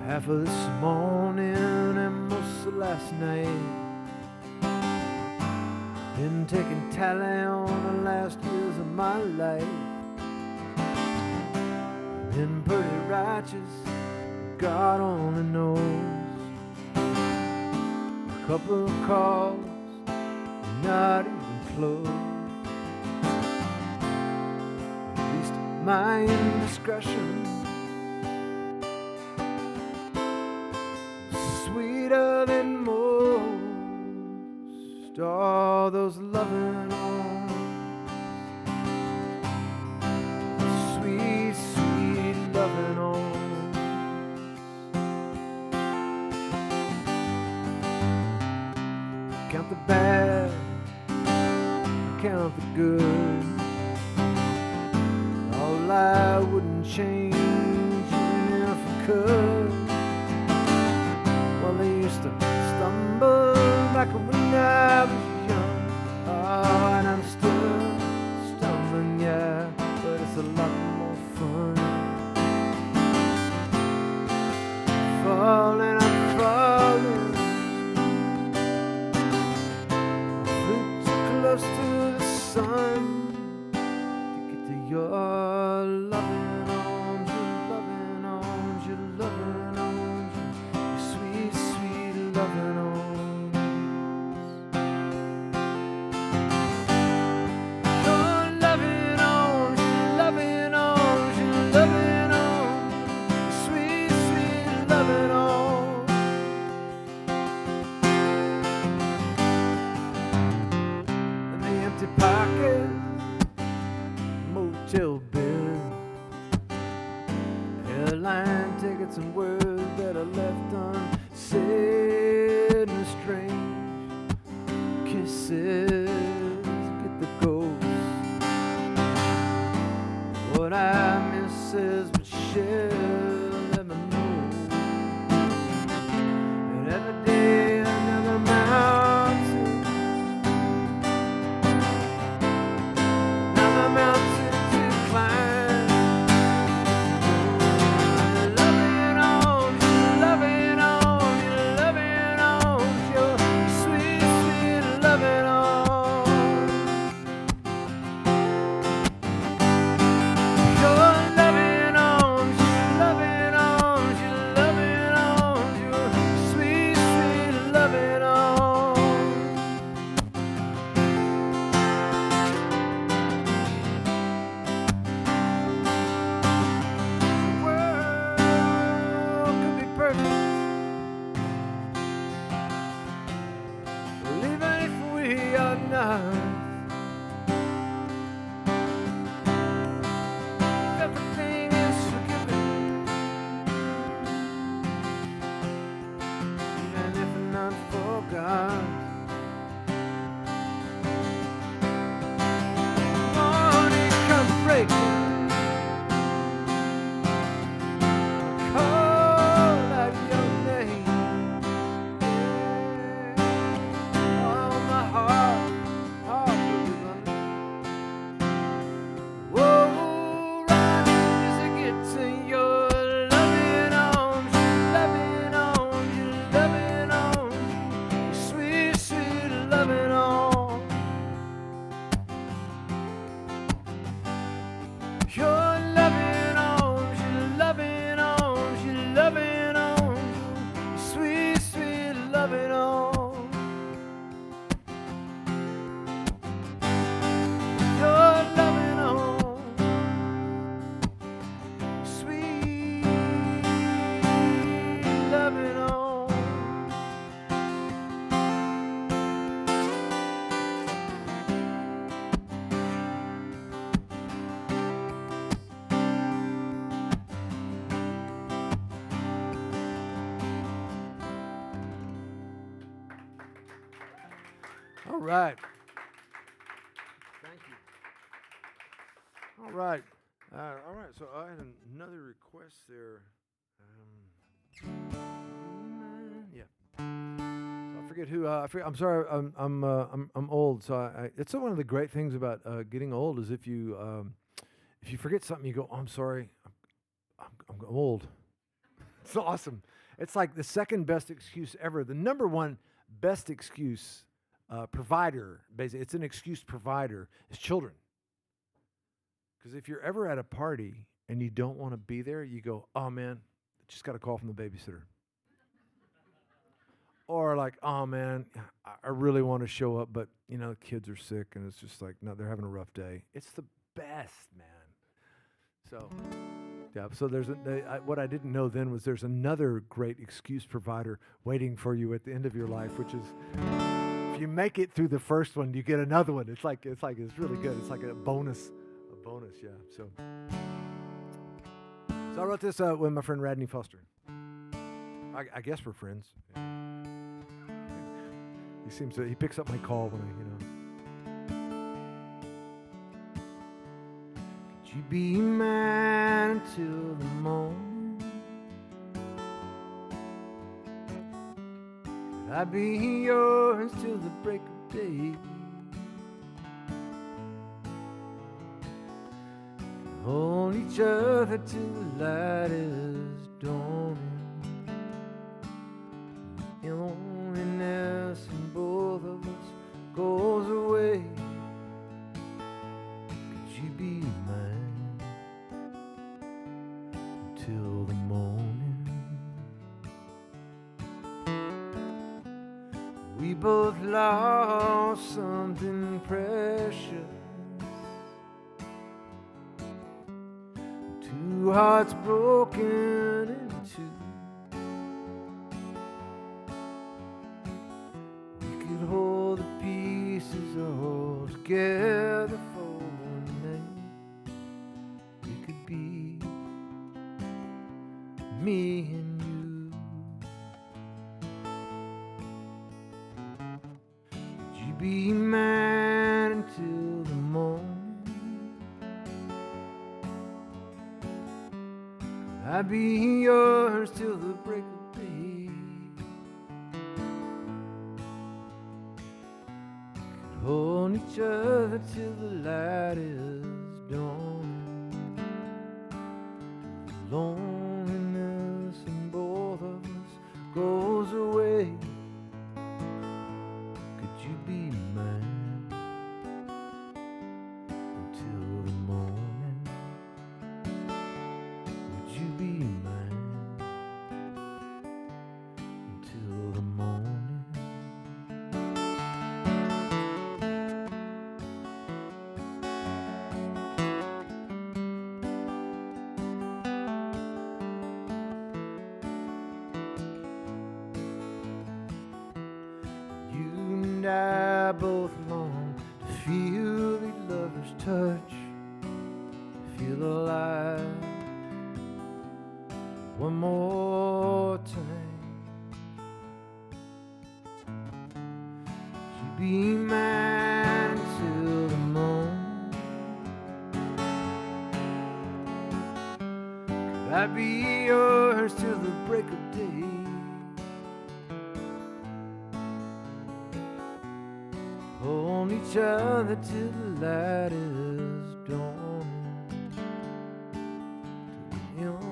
Half of this morning and most of last night, been taking tally on the last years of my life. Been pretty righteous, God only knows. A couple of calls, not even close. At least my indiscretion, sweeter than most. All those loving arms, sweet, sweet loving arms. Count the bad, count the good. All I wouldn't change even if I could. Well, they used to stumble back when I was young. Oh, and I'm still stumbling, yeah, but it's a lot more fun. Falling, I'm falling. Flew too close to the sun to get to your loving arms, your loving arms, your loving arms, your sweet, sweet loving arms. Pocket, motel bill, airline tickets and words that are left unsaid, and strange kisses get the ghost. What I miss is but she'll never know. And every day another mountain, mountain to climb. Loving arms, loving arms, loving arms, your sweet, sweet loving arms. Your loving arms, right. Thank you. All right. All right. So I had another request there. Yeah. So I forget who. I'm sorry. I'm old. So it's one of the great things about getting old is if you forget something, you go, oh, I'm sorry. I'm old. It's awesome. It's like the second best excuse ever. The number one best excuse provider, basically, it's an excuse provider, is children. Because if you're ever at a party and you don't want to be there, you go, oh man, just got a call from the babysitter. Or like, oh man, I really want to show up, but kids are sick and it's just like, no, they're having a rough day. It's the best, man. So, yeah. So what I didn't know then was there's another great excuse provider waiting for you at the end of your life, which is if you make it through the first one, you get another one. It's really good. It's like a bonus, yeah. So I wrote this with my friend Radney Foster. I guess we're friends. Yeah. He picks up my call when Could you be mine until the morning? Could I be yours till the break of day? Hold each other till the light is dawning. Loneliness in both of us goes away. Could you be mine until the morning? We both lost something precious. Two hearts broken in two. We could hold the pieces all together for one night. We could be me and you. Could you be mine until the morning? I'd be yours till the break of day. Could hold each other till the light is dawning. The loneliness in both of us goes away. Could you be mine until the morning? You be mine until the morning. You and I both long to feel the lover's touch, to feel alive one more time. You be mine till the morning. Could I be yours till the break of day? Hold each other till the light is dawning. Till the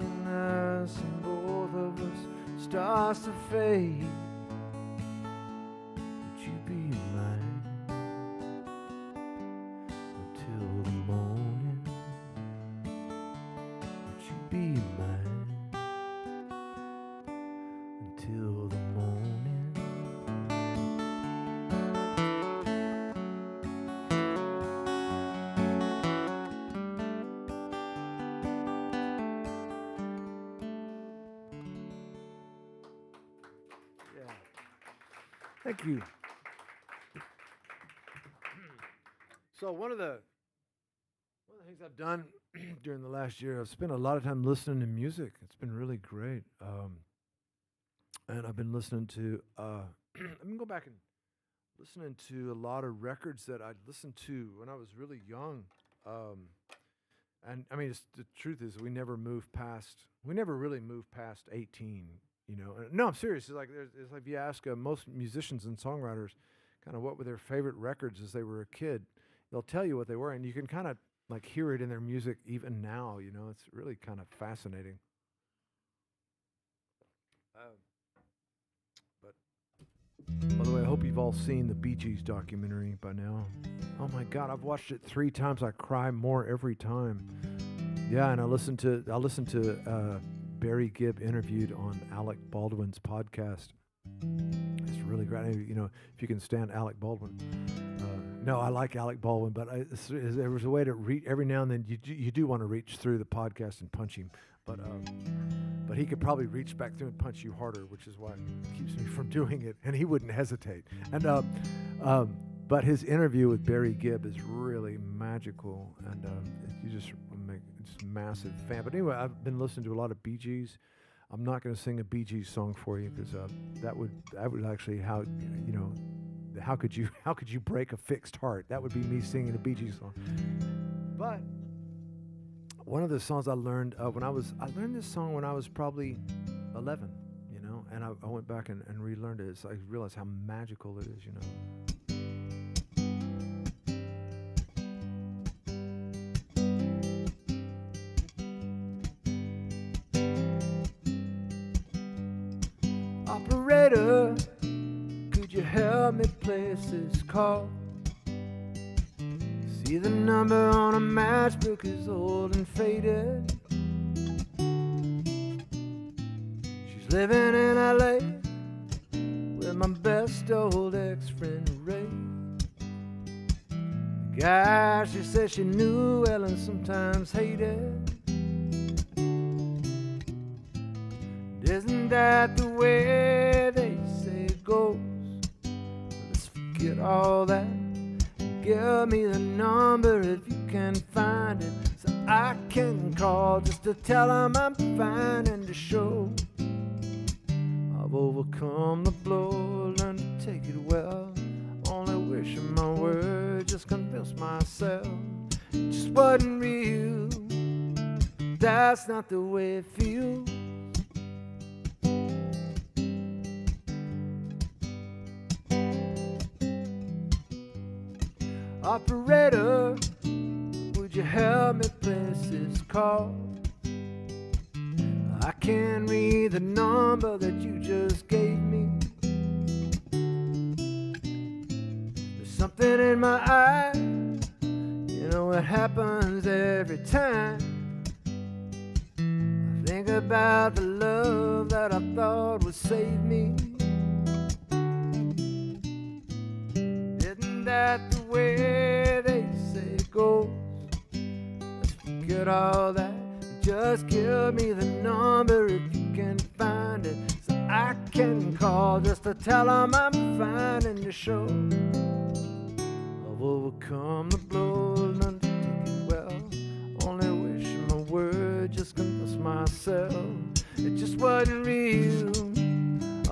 emptiness in both of us starts to fade. Would you be mine until the morning? Would you be mine until the morning? Thank you. So one of the things I've done during the last year, I've spent a lot of time listening to music. It's been really great. And I've been listening to, let me go back and listening to a lot of records that I listened to when I was really young. And I mean, the truth is, we never really moved past 18. No, I'm serious. It's like if you ask most musicians and songwriters, kind of what were their favorite records as they were a kid, they'll tell you what they were, and you can kind of like hear it in their music even now. It's really kind of fascinating. By the way, I hope you've all seen the Bee Gees documentary by now. Oh my God, I've watched it 3 times. I cry more every time. Yeah, and I listened to Barry Gibb interviewed on Alec Baldwin's podcast. It's really great. If you can stand Alec Baldwin. No, I like Alec Baldwin, but there was a way to reach. Every now and then, you do want to reach through the podcast and punch him, but he could probably reach back through and punch you harder, which is why it keeps me from doing it. And he wouldn't hesitate. And but his interview with Barry Gibb is really magical, and you just make just massive fan. But anyway, I've been listening to a lot of Bee Gees. I'm not going to sing a Bee Gees song for you because that would actually how could you break a fixed heart? That would be me singing a Bee Gees song. But one of the songs I learned I learned this song when I was probably 11, and I went back and relearned it. So I realized how magical it is, Operator, could you help me place this call? See, the number on a matchbook is old and faded. She's living in LA with my best old ex-friend Ray. Guy, she said she knew well and sometimes hated. Isn't that the way they say it goes? Let's forget all that. Give me the number if you can find it, so I can call just to tell them I'm fine and to show I've overcome the blow, learned to take it well. Only wishing my words just convinced myself it just wasn't real. That's not the way it feels. Operator, would you help me place this call? I can't read the number that you just gave me. There's something in my eye, it happens every time. I think about the love that I thought would save me. Isn't that the way they say it goes? Let's forget all that. Just give me the number if you can find it, so I can call just to tell them I'm fine and to show I've overcome the blow, learned to take it well. Only wishing my word just convinced myself it just wasn't real.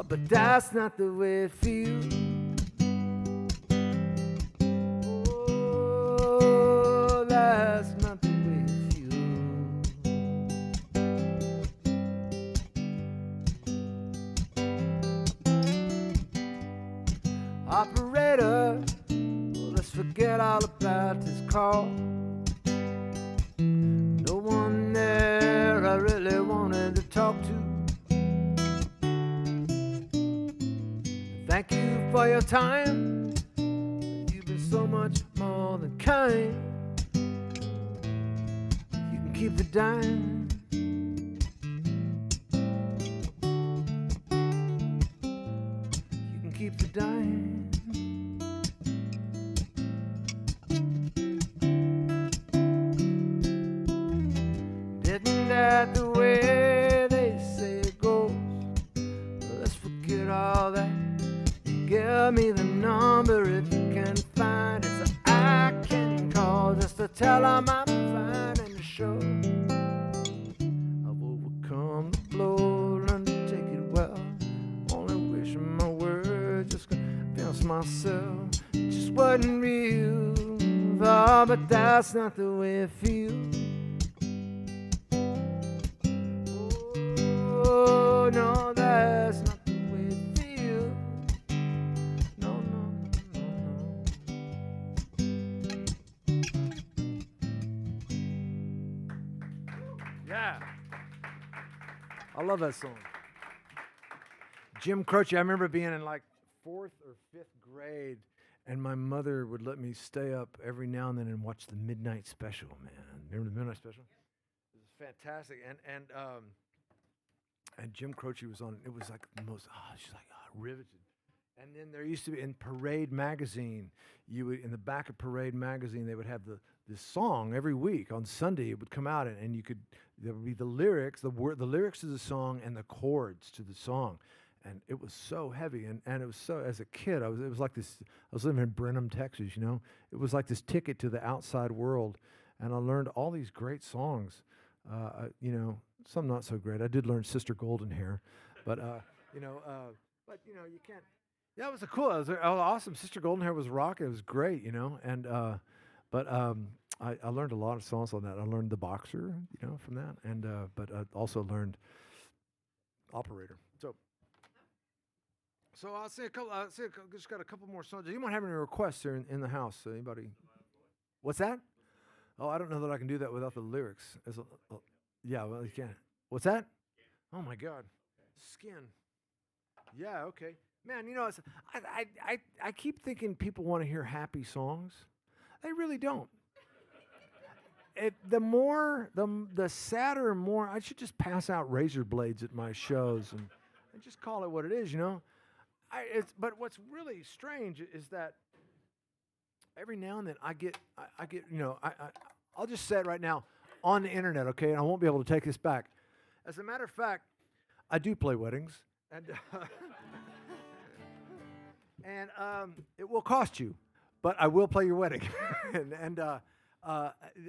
But that's not the way it feels. That's not the way it feels. Operator, let's forget all about this call. No one there I really wanted to talk to. Thank you for your time. You've been so much more than kind. Keep the dime. You can keep the dime. Isn't that the way they say it goes? Let's forget all that. Give me the number if you can find it, so I can call just to tell them I'm fine and to show I've overcome the blow, learned to take it well. Only wishing my words just convince myself wasn't real. Oh, but that's not the way I feel. Oh, no, that's not the way I feel. No, no, no, no. Yeah. I love that song. Jim Croce, I remember being in like 4th or 5th grade, and my mother would let me stay up every now and then and watch the Midnight Special, man. Remember the Midnight Special? It was fantastic. And Jim Croce was on. It was like the most, she's like, riveted. And then there used to be in Parade magazine, you would, in the back of Parade magazine, they would have this song every week on Sunday. It would come out, and you could, there would be the lyrics, the lyrics to the song and the chords to the song. And it was so heavy, and it was so, as a kid, it was like this, I was living in Brenham, Texas, you know? It was like this ticket to the outside world, and I learned all these great songs, you know, some not so great. I did learn Sister Golden Hair, but, you know, you can't, yeah, it was cool, it was awesome. Sister Golden Hair was rocking, it was great, you know? And, I learned a lot of songs on that. I learned The Boxer, you know, from that, and, but I also learned Operator. So I'll say just got a couple more songs. Does anyone have any requests here in the house? Anybody? What's that? Oh, I don't know that I can do that without the lyrics. Yeah, well, you can. What's that? Oh my God, Skin. Yeah, okay, man. You know, I keep thinking people want to hear happy songs. They really don't. The sadder, more. I should just pass out razor blades at my shows and just call it what it is, you know. But what's really strange is that every now and then I get, you know, I'll just say it right now on the internet, okay, and I won't be able to take this back. As a matter of fact, I do play weddings, and it will cost you, but I will play your wedding. and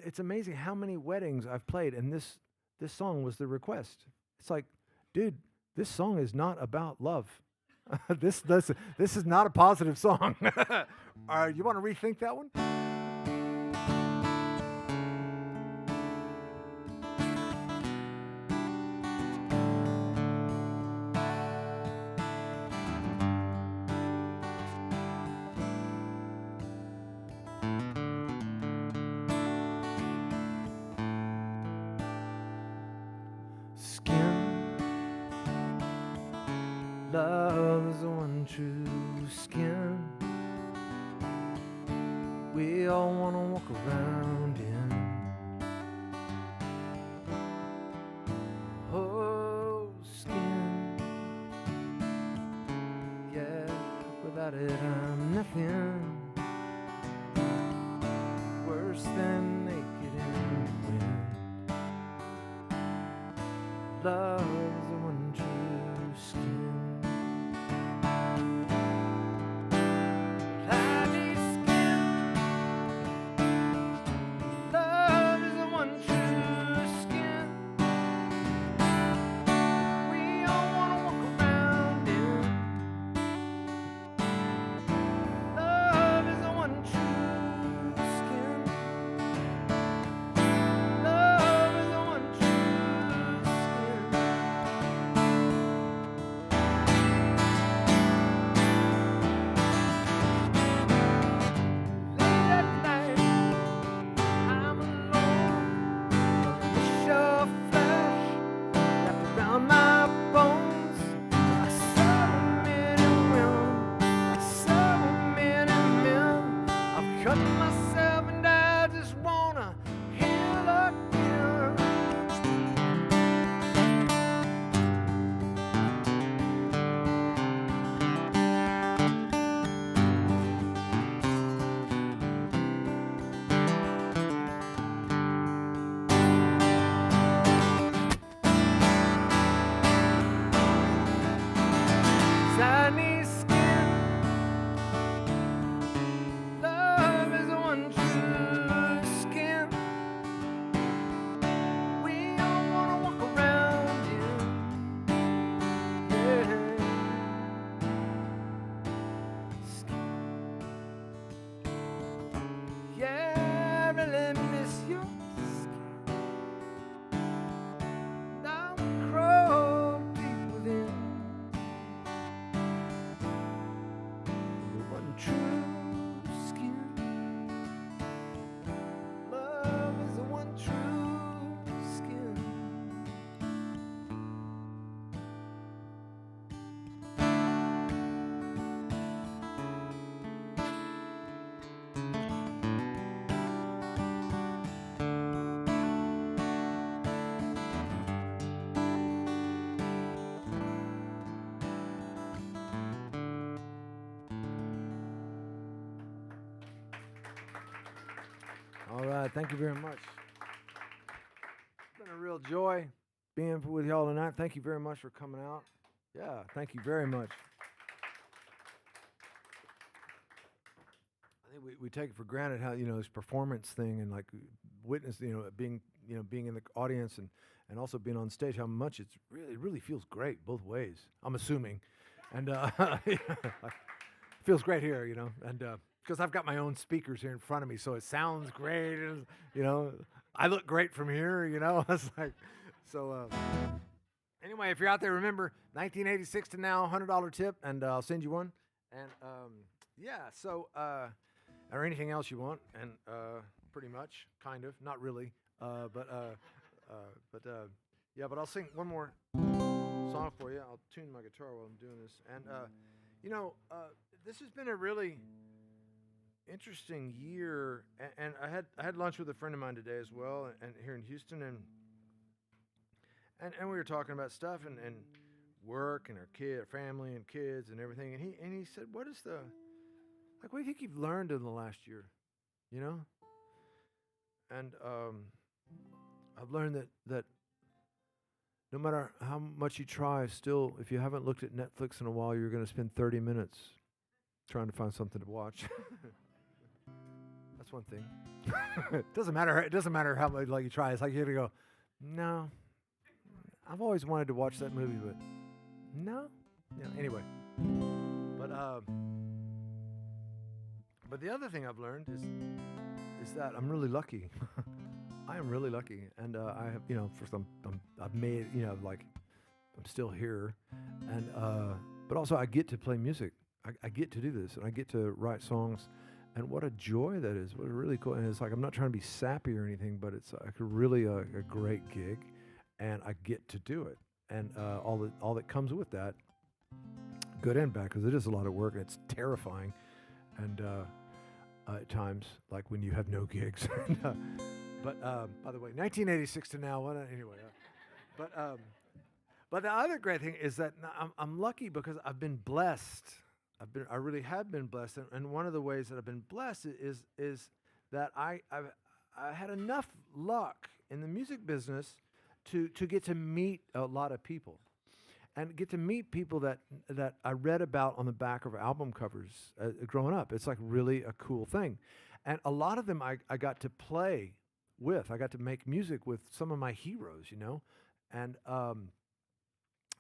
it's amazing how many weddings I've played, and this song was the request. It's like, dude, this song is not about love. This is not a positive song. You want to rethink that one? Love is the one true skin we all want to walk around in. Oh, skin, yeah, without it I'm nothing. Worse than naked in the wind. Love is the one true skin. glad. Thank you very much. It's been a real joy being with y'all tonight. Thank you very much for coming out. Yeah, thank you very much. I think we take it for granted how, this performance thing and like witness, being in the audience and also being on stage, how much it really feels great both ways. I'm assuming. And feels great here, and because I've got my own speakers here in front of me, so it sounds great. I look great from here, It's like, so anyway, if you're out there, remember 1986 to now, $100 tip, and I'll send you one. And or anything else you want, and pretty much, kind of, not really, but I'll sing one more song for you. I'll tune my guitar while I'm doing this, and this has been a really interesting year, and I had lunch with a friend of mine today as well, and here in Houston, and we were talking about stuff and work and our family and kids and everything, and he said, what do you think you've learned in the last year, And I've learned that no matter how much you try, still, if you haven't looked at Netflix in a while, you're going to spend 30 minutes trying to find something to watch. That's one thing. It doesn't matter how much you try. It's like you're going to go, no, I've always wanted to watch that movie, but no. Anyway. But the other thing I've learned is that I'm really lucky. I am really lucky, and I have, first I've made, I'm still here, and but also I get to play music. I get to do this, and I get to write songs, and what a joy that is! What a really cool, and it's like I'm not trying to be sappy or anything, but it's like really a great gig, and I get to do it, and all that comes with that, good and bad, because it is a lot of work, and it's terrifying, and at times, like when you have no gigs. But by the way, 1986 to now, anyway. But the other great thing is that I'm lucky because I've been blessed. I really have been blessed, and one of the ways that I've been blessed is that I had enough luck in the music business to get to meet a lot of people, and get to meet people that I read about on the back of album covers growing up. It's like really a cool thing, and a lot of them I got to play with. I got to make music with some of my heroes, and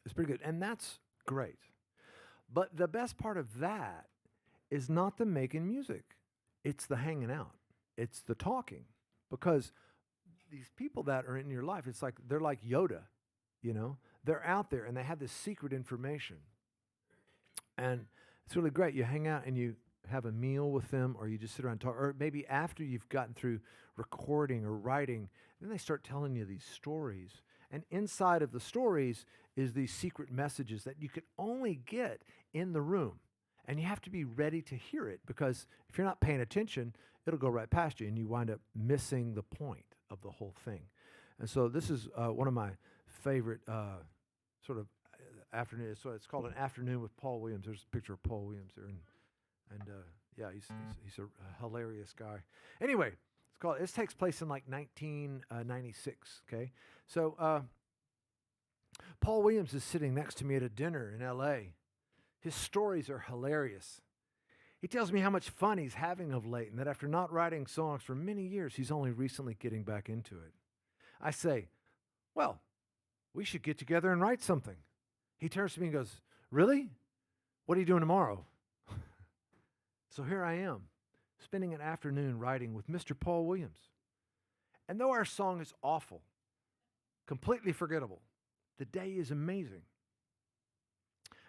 it's pretty good, and that's great. But the best part of that is not the making music. It's the hanging out. It's the talking. Because these people that are in your life, it's like they're like Yoda, They're out there, and they have this secret information. And it's really great. You hang out, and you have a meal with them, or you just sit around and talk, or maybe after you've gotten through recording or writing, then they start telling you these stories. And inside of the stories is these secret messages that you can only get in the room. And you have to be ready to hear it, because if you're not paying attention, it'll go right past you, and you wind up missing the point of the whole thing. And so this is one of my favorite sort of afternoon. So it's called An Afternoon with Paul Williams. There's a picture of Paul Williams there, and yeah, he's a hilarious guy. Anyway, this takes place in like 1996. Okay, so Paul Williams is sitting next to me at a dinner in L.A. His stories are hilarious. He tells me how much fun he's having of late, and that after not writing songs for many years, he's only recently getting back into it. I say, well, we should get together and write something. He turns to me and goes, really? What are you doing tomorrow? So here I am, spending an afternoon writing with Mr. Paul Williams. And though our song is awful, completely forgettable, the day is amazing.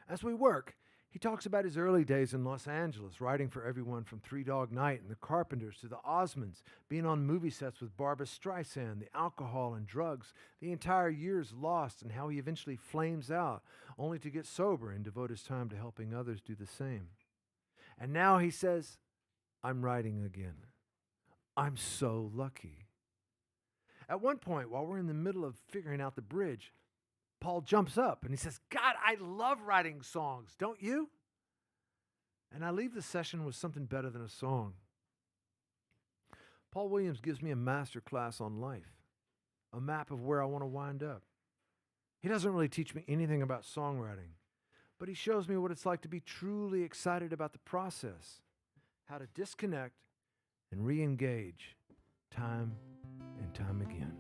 As we work, he talks about his early days in Los Angeles, writing for everyone from Three Dog Night and the Carpenters to the Osmonds, being on movie sets with Barbra Streisand, the alcohol and drugs, the entire years lost, and how he eventually flames out, only to get sober and devote his time to helping others do the same. And now he says, I'm writing again. I'm so lucky. At one point, while we're in the middle of figuring out the bridge, Paul jumps up and he says, God, I love writing songs, don't you? And I leave the session with something better than a song. Paul Williams gives me a master class on life, a map of where I want to wind up. He doesn't really teach me anything about songwriting, but he shows me what it's like to be truly excited about the process, how to disconnect and re-engage time and time again.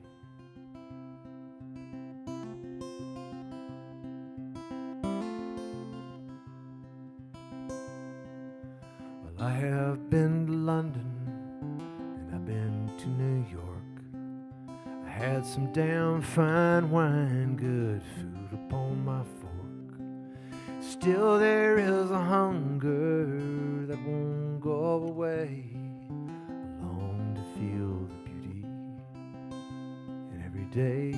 Well, I have been to London and I've been to New York. I had some damn fine wine, good food upon my fork. Still there is a hunger that won't go away. I long to feel the beauty in every day.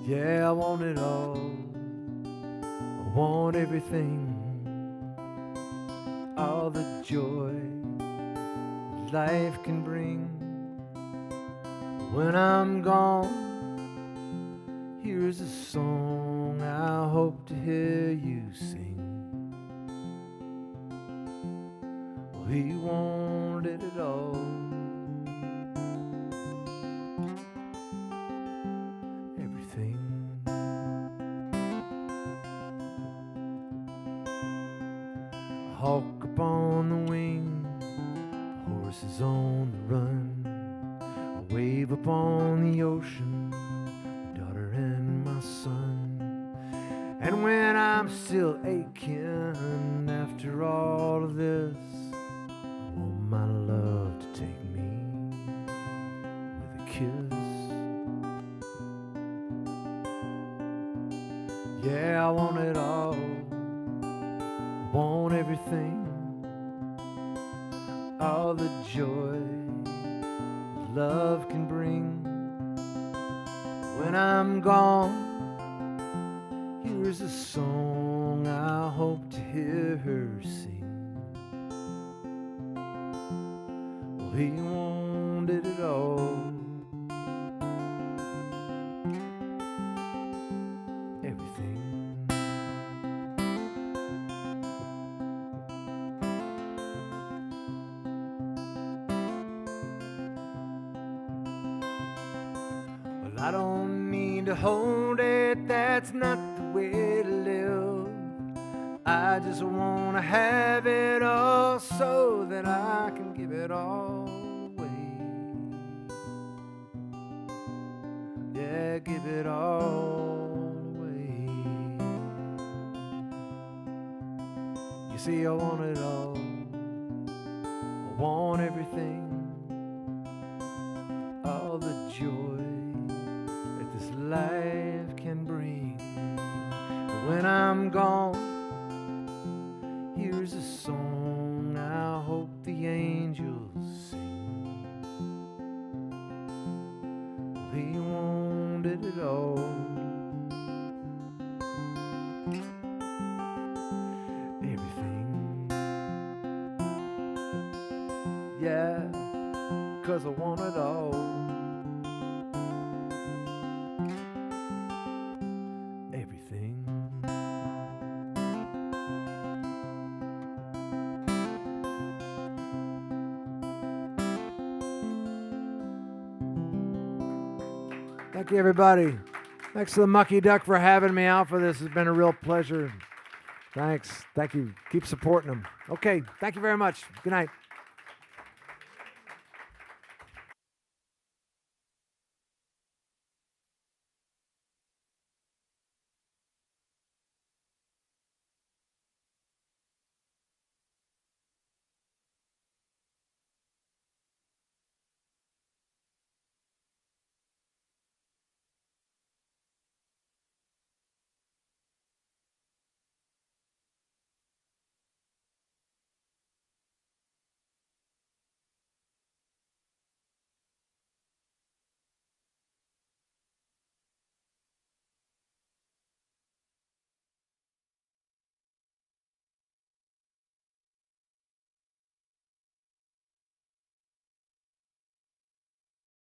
Yeah, I want it all. I want everything. All the joy that life can bring. When I'm gone, here's a song I hope to hear you sing. Well, he wanted it all. Everything. A hawk upon the wing, a horse is on the run, a wave upon the ocean, and my son. And when I'm still aching after all of this, I want my love to take me with a kiss. Yeah, I want it all. I want everything. All the joy that love can bring. When I'm gone, here's a song I hope to hear her sing. Well, he wanted it all. Everything. Well, I don't mean to hold it, that's not the way to live. I just want to have it all so that I can give it all away. Yeah, give it all away. You see, I want it all. I want everything. All the joy that this life can bring. But when I'm gone, here's a song I hope the angels sing. Well, he wanted it all. Everything. Yeah, 'cause I want it all. Everything. Thank you, everybody. Thanks to the Mucky Duck for having me out for this. It's been a real pleasure. Thanks. Thank you. Keep supporting them. Okay. Thank you very much. Good night.